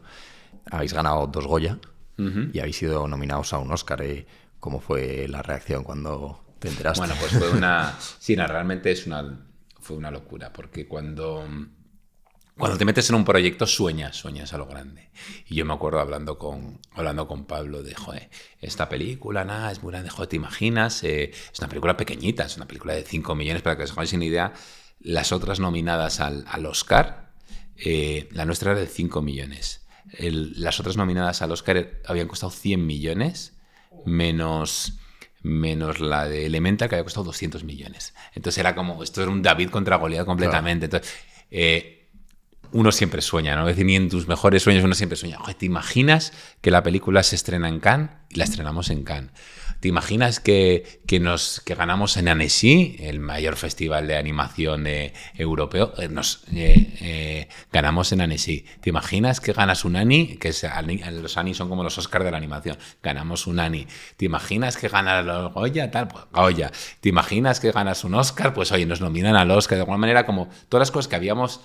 habéis ganado 2 Goya y habéis sido nominados a un Oscar. ¿Cómo fue la reacción cuando Te enteraste. Bueno, pues fue una... Sí, no, realmente fue una locura, porque cuando te metes en un proyecto sueñas a lo grande. Y yo me acuerdo hablando con Pablo de, joder, esta película, nada, es muy grande, joder, ¿te imaginas? Es una película pequeñita, es una película de 5 millones, para que os hagáis una idea. Las otras nominadas al Oscar, la nuestra era de 5 millones. Las otras nominadas al Oscar habían costado 100 millones, menos la de Elemental, que había costado 200 millones. Entonces era como, esto era un David contra Goliat completamente. Claro. Entonces, uno siempre sueña, ¿no? Es decir, ni en tus mejores sueños uno siempre sueña. Oye, ¿te imaginas que la película se estrena en Cannes? Y la estrenamos en Cannes. ¿Te imaginas que ganamos en Annecy, el mayor festival de animación europeo? Ganamos en Annecy. ¿Te imaginas que ganas un Annie? Los Annie son como los Oscars de la animación. Ganamos un Annie. ¿Te imaginas que ganas los Goya? Tal, pues Goya. ¿Te imaginas que ganas un Oscar? Pues oye, nos nominan al Oscar. De alguna manera, como todas las cosas que habíamos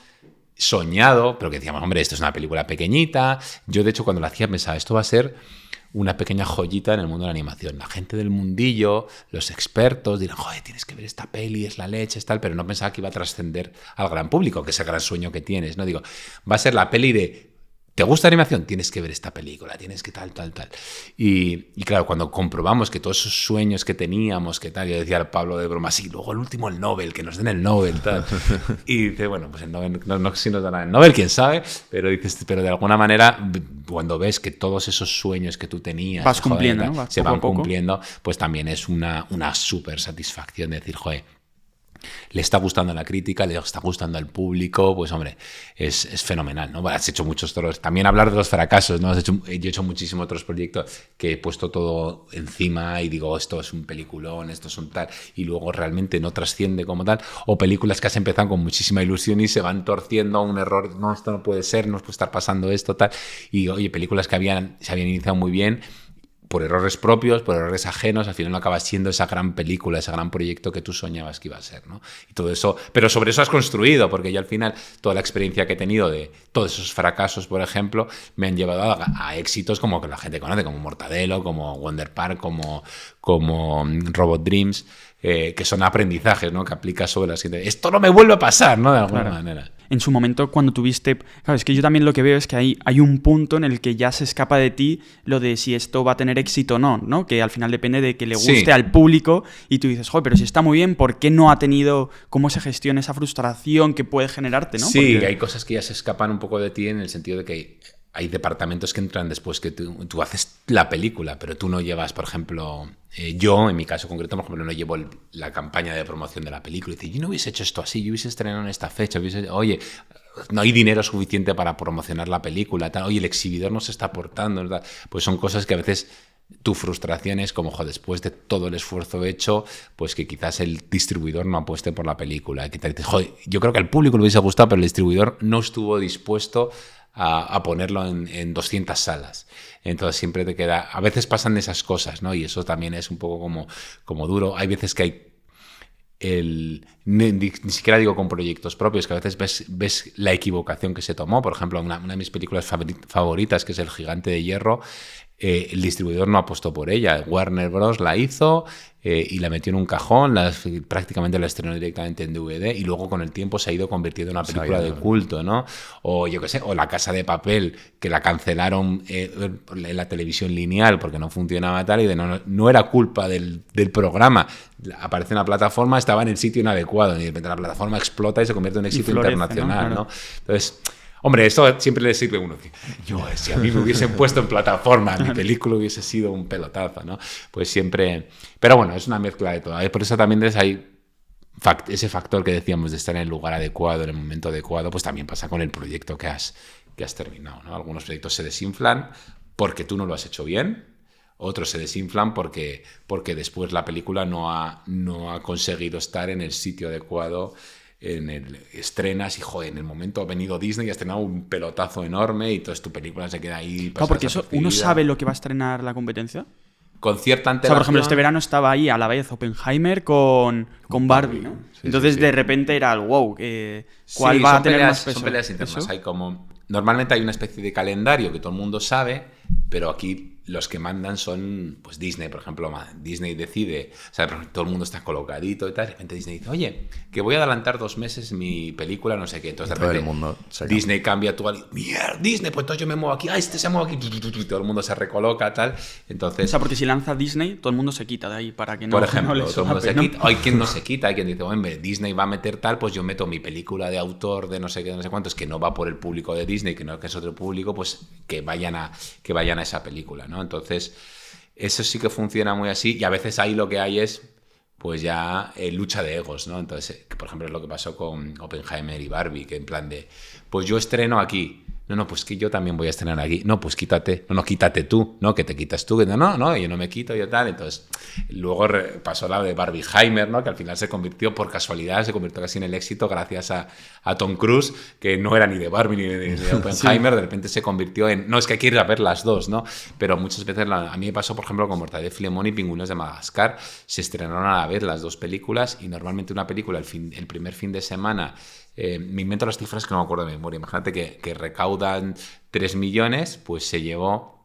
soñado, pero que decíamos, hombre, esto es una película pequeñita. Yo, de hecho, cuando la hacía pensaba, esto va a ser una pequeña joyita en el mundo de la animación. La gente del mundillo, los expertos dirán, joder, tienes que ver esta peli, es la leche, es tal, pero no pensaba que iba a trascender al gran público, que es el gran sueño que tienes, ¿no? Digo, va a ser la peli de, ¿te gusta la animación? Tienes que ver esta película, tienes que tal. Y claro, cuando comprobamos que todos esos sueños que teníamos, que tal, yo decía al Pablo de broma, sí, luego el último el Nobel, que nos den el Nobel, tal. Y dice, bueno, pues el Nobel, no sé si nos darán el Nobel, quién sabe, pero dices, pero de alguna manera, cuando ves que todos esos sueños que tú tenías vas cumpliendo, joder, ¿no? se van cumpliendo, pues también es una súper satisfacción de decir, joder, le está gustando a la crítica, le está gustando al público, pues hombre, es fenomenal, ¿no? Has hecho muchos otros, también hablar de los fracasos, ¿no? Yo he hecho muchísimos otros proyectos que he puesto todo encima y digo, esto es un peliculón, esto es un tal, y luego realmente no trasciende como tal, o películas que has empezado con muchísima ilusión y se van torciendo a un error, no, esto no puede ser, no puede estar pasando esto, tal, y oye, películas que se habían iniciado muy bien, por errores propios, por errores ajenos, al final no acaba siendo esa gran película, ese gran proyecto que tú soñabas que iba a ser, ¿no? Y todo eso, pero sobre eso has construido, porque yo al final toda la experiencia que he tenido de todos esos fracasos, por ejemplo, me han llevado a éxitos como que la gente conoce, como Mortadelo, como Wonder Park, como Robot Dreams, que son aprendizajes, ¿no? Que aplicas sobre la siguiente. Esto no me vuelve a pasar, ¿no? De alguna manera. En su momento, cuando tuviste... Claro, es que yo también lo que veo es que hay un punto en el que ya se escapa de ti lo de si esto va a tener éxito o no, ¿no? Que al final depende de que le guste al público y tú dices, joder, pero si está muy bien, ¿por qué no ha tenido... ¿Cómo se gestiona esa frustración que puede generarte, no? Sí, Porque... hay cosas que ya se escapan un poco de ti en el sentido de que hay departamentos que entran después que tú haces la película, pero tú no llevas, por ejemplo... yo, en mi caso concreto, por ejemplo, no llevo la campaña de promoción de la película. Y dice, yo no hubiese hecho esto así, yo hubiese estrenado en esta fecha, oye, no hay dinero suficiente para promocionar la película, tal, oye, el exhibidor no se está aportando, tal. Pues son cosas que a veces tu frustración es como, joder, después de todo el esfuerzo hecho, pues que quizás el distribuidor no apueste por la película. Joder, yo creo que al público le hubiese gustado, pero el distribuidor no estuvo dispuesto a ponerlo en 200 salas. Entonces siempre te queda... A veces pasan esas cosas, ¿no? Y eso también es un poco como duro. Hay veces que hay... Ni siquiera digo con proyectos propios, que a veces ves la equivocación que se tomó. Por ejemplo, una de mis películas favoritas, que es El Gigante de Hierro, el distribuidor no apostó por ella. Warner Bros. La hizo y la metió en un cajón, prácticamente la estrenó directamente en DVD y luego con el tiempo se ha ido convirtiendo en una película de culto, ¿no? O yo qué sé, o La Casa de Papel, que la cancelaron en la televisión lineal porque no funcionaba tal y no era culpa del programa. Aparece en la plataforma, estaba en el sitio inadecuado y de repente la plataforma explota y se convierte en un éxito internacional, ¿no? Entonces... Hombre, esto siempre le sirve a uno. Si a mí me hubiesen puesto en plataforma, mi película hubiese sido un pelotazo, ¿no? Pues siempre... Pero bueno, es una mezcla de todo. Por eso también hay ese factor que decíamos de estar en el lugar adecuado, en el momento adecuado, pues también pasa con el proyecto que has terminado, ¿no? Algunos proyectos se desinflan porque tú no lo has hecho bien, otros se desinflan porque después la película no ha conseguido estar en el sitio adecuado. Estrenas y joder, en el momento ha venido Disney y ha estrenado un pelotazo enorme y toda tu película se queda ahí. Claro, porque eso, uno sabe lo que va a estrenar la competencia. Con cierta antelación. O sea, por ejemplo, este verano estaba ahí a la vez Oppenheimer con Barbie, ¿no? Sí, entonces de repente era el wow, ¿cuál va a tener más peso? Son peleas internas. Hay normalmente hay una especie de calendario que todo el mundo sabe, pero aquí los que mandan son pues Disney, por ejemplo. Disney decide, o sea, todo el mundo está colocadito y tal, de repente Disney dice, oye, que voy a adelantar 2 meses mi película, no sé qué. Entonces de repente todo el mundo Disney cambia todo, mierda, Disney, pues entonces yo me muevo aquí, este se mueve aquí, todo el mundo se recoloca, tal. Entonces, o sea, porque si lanza Disney, todo el mundo se quita de ahí para que no, por ejemplo, no le todo el mundo solape, se ¿no? quita. Hay quien no se quita, hay quien dice, hombre, Disney va a meter tal, pues yo meto mi película de autor de no sé qué, no sé cuántos, que no va por el público de Disney, que es otro público, pues que vayan a esa película, ¿no? Entonces, eso sí que funciona muy así, y a veces ahí lo que hay es pues ya lucha de egos, ¿no? Entonces, por ejemplo, es lo que pasó con Oppenheimer y Barbie, que en plan de, pues yo estreno aquí. No, pues que yo también voy a estrenar aquí. No, pues quítate. No, quítate tú. No, que te quitas tú. No, yo no me quito, yo tal. Entonces, luego pasó la de Barbieheimer, ¿no? Que al final se convirtió, por casualidad, se convirtió casi en el éxito gracias a Tom Cruise, que no era ni de Barbie ni de Oppenheimer. Sí. De repente se convirtió en... No, es que hay que ir a ver las dos, ¿no? Pero muchas veces, a mí me pasó, por ejemplo, con Mortadelo y Filemón y Pingüinos de Madagascar. Se estrenaron a la vez las dos películas y normalmente una película el primer fin de semana... me invento las cifras que no me acuerdo de memoria. Imagínate que recaudan 3 millones, pues se llevó...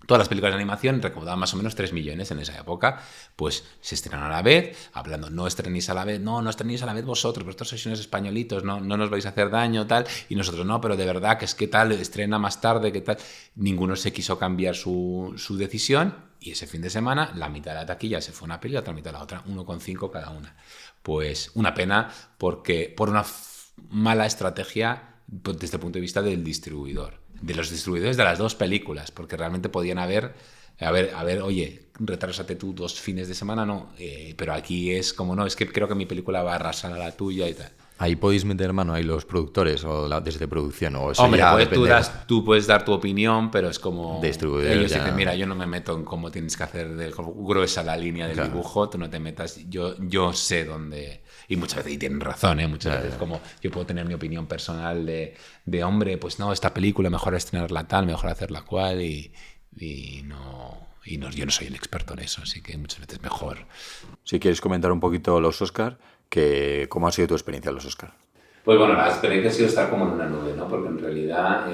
Todas las películas de animación recaudaban más o menos 3 millones en esa época. Pues se estrenan a la vez, hablando, no estrenéis a la vez, no estrenéis a la vez vosotros, vosotros sois unos españolitos, no nos vais a hacer daño, tal. Y nosotros, no, pero de verdad que es que tal, estrena más tarde, que tal. Ninguno se quiso cambiar su decisión y ese fin de semana la mitad de la taquilla se fue a una peli, la otra mitad a la otra, 1,5 cada una. Pues una pena porque por una mala estrategia desde el punto de vista del distribuidor, de los distribuidores de las dos películas, porque realmente podían a ver, oye, retrásate tú 2 fines de semana, no, pero aquí es como, no, es que creo que mi película va a arrasar a la tuya y tal. Ahí podéis meter mano ahí los productores o desde producción o eso. Hombre, ya pues tú puedes dar tu opinión, pero es como ellos ya... dicen, mira, yo no me meto en cómo tienes que hacer gruesa la línea del dibujo, tú no te metas, yo sé dónde. Y muchas veces, y tienen razón, muchas veces como yo puedo tener mi opinión personal de hombre, pues no, esta película mejor estrenarla tal, mejor hacerla cual, y yo no soy el experto en eso, así que muchas veces mejor. Si quieres comentar un poquito los Oscar, ¿cómo ha sido tu experiencia en los Oscar? Pues bueno, la experiencia ha sido estar como en una nube, ¿no? Porque en realidad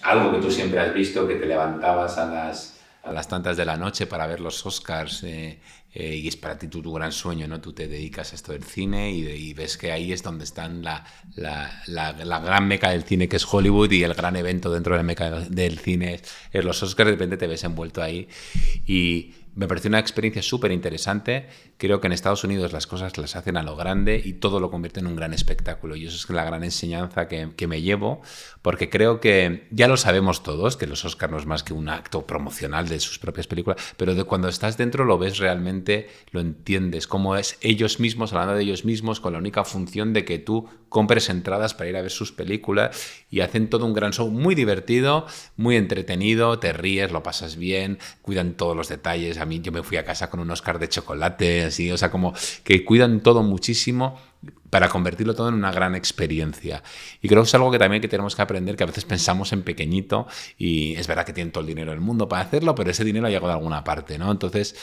algo que tú siempre has visto, que te levantabas a las tantas de la noche para ver los Oscars y es para ti tu gran sueño, ¿no? Tú te dedicas a esto del cine y ves que ahí es donde están la gran meca del cine, que es Hollywood, y el gran evento dentro de la meca del cine es los Oscars. De repente te ves envuelto ahí y me pareció una experiencia súper interesante. Creo que en Estados Unidos las cosas las hacen a lo grande y todo lo convierte en un gran espectáculo. Y eso es la gran enseñanza que me llevo, porque creo que ya lo sabemos todos, que los Oscars no es más que un acto promocional de sus propias películas, pero cuando estás dentro lo ves realmente, lo entiendes, cómo es ellos mismos, hablando de ellos mismos, con la única función de que tú compres entradas para ir a ver sus películas, y hacen todo un gran show muy divertido, muy entretenido, te ríes, lo pasas bien, cuidan todos los detalles. A mí yo me fui a casa con un Oscar de chocolate, así, o sea, como que cuidan todo muchísimo para convertirlo todo en una gran experiencia. Y creo que es algo que también que tenemos que aprender, que a veces pensamos en pequeñito y es verdad que tienen todo el dinero del mundo para hacerlo, pero ese dinero ha llegado de alguna parte, ¿no? Entonces,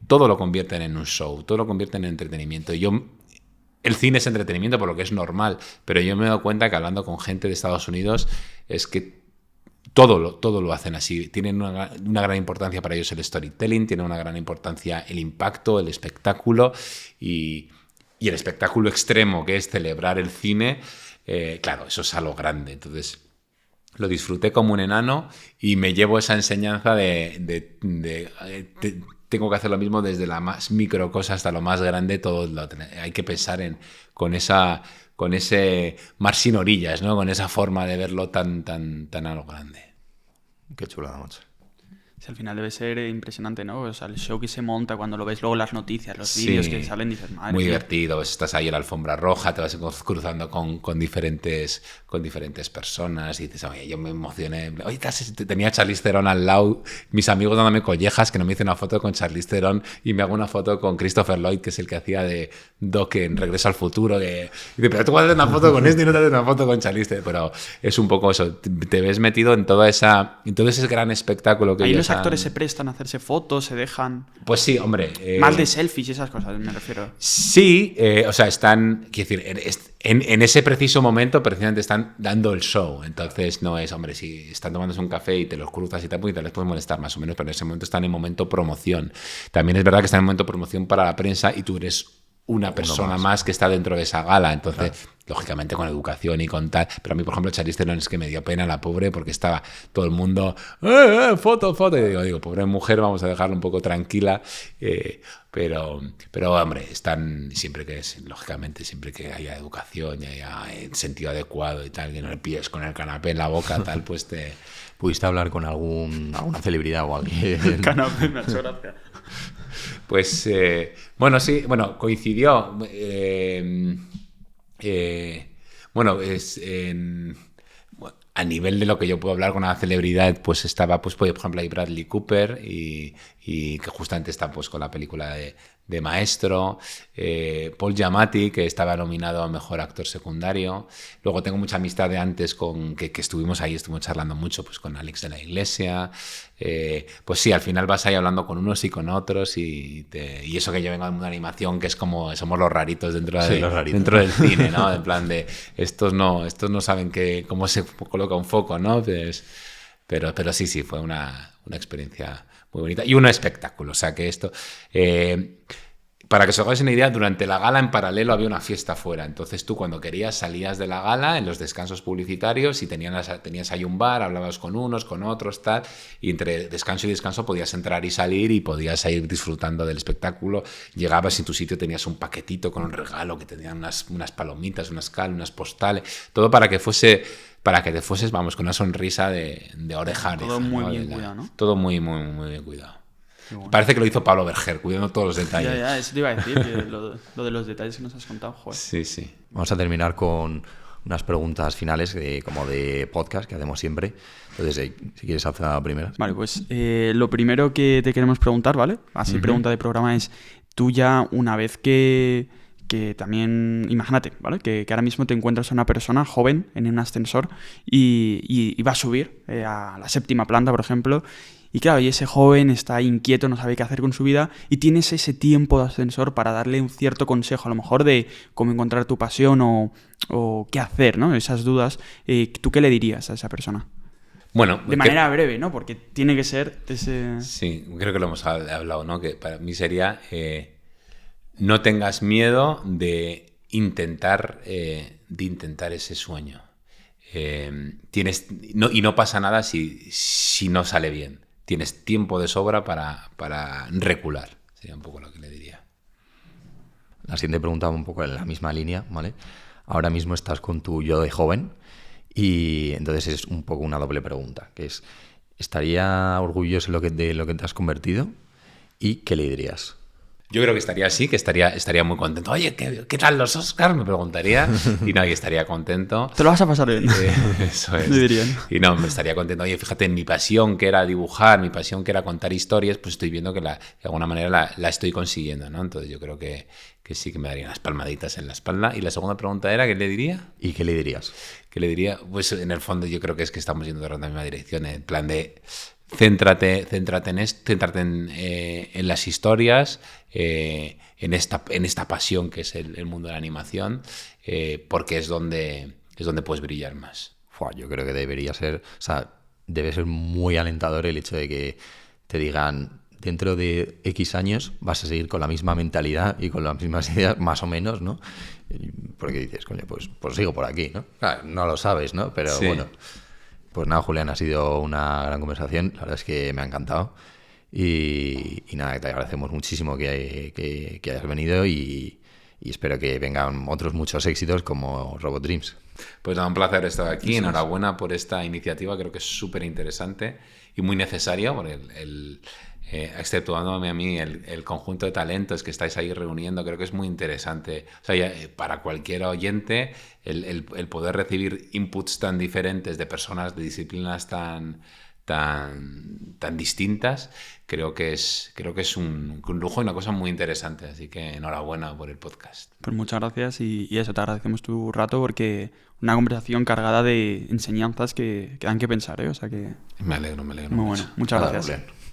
todo lo convierten en un show, todo lo convierten en entretenimiento. Y el cine es entretenimiento por lo que es normal, pero yo me he dado cuenta que hablando con gente de Estados Unidos es que todo lo hacen así. Tienen una gran importancia para ellos el storytelling, tiene una gran importancia el impacto, el espectáculo y el espectáculo extremo, que es celebrar el cine. Claro, eso es algo grande. Entonces, lo disfruté como un enano y me llevo esa enseñanza tengo que hacer lo mismo desde la más micro cosa hasta lo más grande. Hay que pensar con ese mar sin orillas, ¿no? Con esa forma de verlo tan a lo grande. Qué chulada, macho. Sí, al final debe ser impresionante, ¿no? O sea, el show que se monta cuando lo ves luego las noticias, los vídeos que salen, dices, madre muy mía. divertido. Estás ahí en la alfombra roja, te vas cruzando con diferentes personas y dices, oye, yo me emocioné. Oye, tenía a Charlize Theron al lado, mis amigos dándome collejas que no me hice una foto con Charlize Theron y me hago una foto con Christopher Lloyd, que es el que hacía de Doc en Regreso al Futuro. Y dice, pero tú vas a hacer una foto con este y no te haces una foto con Charlize Theron. Pero es un poco eso, te ves metido en todo ese gran espectáculo que ahí ellos los actores se prestan a hacerse fotos, se dejan... Pues sí, hombre. Más de selfies y esas cosas, me refiero. Sí, o sea, están... Quiero decir, en ese preciso momento precisamente están dando el show. Entonces no es, hombre, si están tomándose un café y te los cruzas y tal, pues te les puede molestar más o menos, pero en ese momento están en momento promoción. También es verdad que están en momento promoción para la prensa y tú eres una persona más que está dentro de esa gala. Entonces, lógicamente con educación y con tal. Pero a mí, por ejemplo, Charlize Theron es que me dio pena la pobre porque estaba todo el mundo, foto. Y digo, pobre mujer, vamos a dejarla un poco tranquila. Pero, hombre, están siempre que es, lógicamente, siempre que haya educación y haya sentido adecuado y tal, que no le pilles con el canapé en la boca, tal, pues te... ¿Pudiste hablar con alguna celebridad o alguien? Canapé, me ha hecho gracia. Pues, bueno, sí, bueno, coincidió. Bueno, a nivel de lo que yo puedo hablar con una celebridad, pues estaba, pues, por ejemplo, ahí Bradley Cooper y que justamente está pues con la película de Maestro, Paul Giamatti, que estaba nominado a Mejor Actor Secundario. Luego tengo mucha amistad de antes con que estuvimos charlando mucho pues con Alex de la Iglesia. Pues sí, al final vas ahí hablando con unos y con otros y eso que yo vengo de una animación que es como somos los raritos dentro del cine, ¿no? En plan de estos no saben cómo se coloca un foco, ¿no? Pues, pero sí, fue una experiencia muy bonita y un espectáculo. O sea que esto... para que os hagáis una idea, durante la gala en paralelo había una fiesta fuera. Entonces tú cuando querías salías de la gala en los descansos publicitarios y tenías ahí un bar, hablabas con unos, con otros, tal, y entre descanso y descanso podías entrar y salir y podías ir disfrutando del espectáculo. Llegabas y en tu sitio tenías un paquetito con un regalo que tenían unas palomitas, unas postales, todo para que te fueses, vamos, con una sonrisa de oreja. Todo muy bien cuidado, ¿no? Todo muy, muy, muy bien cuidado. Bueno. Parece que lo hizo Pablo Berger, cuidando todos los detalles. Ya, eso te iba a decir, que lo de los detalles que nos has contado, joder. Sí. Vamos a terminar con unas preguntas finales como de podcast que hacemos siempre. Entonces, si quieres hacer la primera. Vale, pues lo primero que te queremos preguntar, ¿vale? Así pregunta de programa es, tú ya una vez que también, imagínate, ¿vale? Que ahora mismo te encuentras a una persona joven en un ascensor y va a subir a la 7ª planta, por ejemplo. Y claro, y ese joven está inquieto, no sabe qué hacer con su vida y tienes ese tiempo de ascensor para darle un cierto consejo, a lo mejor de cómo encontrar tu pasión o qué hacer, ¿no? Esas dudas. ¿Tú qué le dirías a esa persona? Bueno, de manera breve, ¿no? Porque tiene que ser ese... Sí, creo que lo hemos hablado, ¿no? Que para mí sería no tengas miedo de intentar ese sueño. Y no pasa nada si no sale bien. Tienes tiempo de sobra para recular. Sería un poco lo que le diría. La siguiente pregunta va un poco en la misma línea, ¿vale? Ahora mismo estás con tu yo de joven y entonces es un poco una doble pregunta, que es, ¿estaría orgulloso de lo que te has convertido? ¿Y qué le dirías? Yo creo que estaría así, que estaría muy contento. Oye, ¿qué tal los Oscars? Me preguntaría. Y no, y estaría contento. Te lo vas a pasar bien. Eso es. Me dirían. Y no, me estaría contento. Oye, fíjate, en mi pasión que era dibujar, mi pasión que era contar historias, pues estoy viendo que de alguna manera la estoy consiguiendo, ¿no? Entonces yo creo que sí que me darían unas palmaditas en la espalda. Y la segunda pregunta era, ¿qué le diría? ¿Y qué le dirías? ¿Qué le diría? Pues en el fondo yo creo que es que estamos yendo en la misma dirección, en plan de... Céntrate en las historias, en esta pasión que es el mundo de la animación, porque es donde puedes brillar más. Yo creo que debería ser, o sea, debe ser muy alentador el hecho de que te digan, dentro de X años vas a seguir con la misma mentalidad y con las mismas ideas, más o menos, ¿no? Porque dices, coño, pues sigo por aquí, ¿no? Claro, no lo sabes, ¿no? Pero sí. Bueno... Pues nada, Julián, ha sido una gran conversación. La verdad es que me ha encantado. Y nada, te agradecemos muchísimo que hayas venido y espero que vengan otros muchos éxitos como Robot Dreams. Pues nada, un placer estar aquí. Enhorabuena por esta iniciativa. Creo que es súper interesante y muy necesaria porque exceptuándome a mí, el conjunto de talentos que estáis ahí reuniendo, creo que es muy interesante. O sea, para cualquier oyente, el poder recibir inputs tan diferentes de personas de disciplinas tan tan distintas, creo que es un lujo y una cosa muy interesante. Así que enhorabuena por el podcast. Pues muchas gracias y eso, te agradecemos tu rato porque una conversación cargada de enseñanzas que dan que pensar, ¿eh? O sea que... Me alegro Muy mucho. bueno, muchas Nada, gracias. Julián.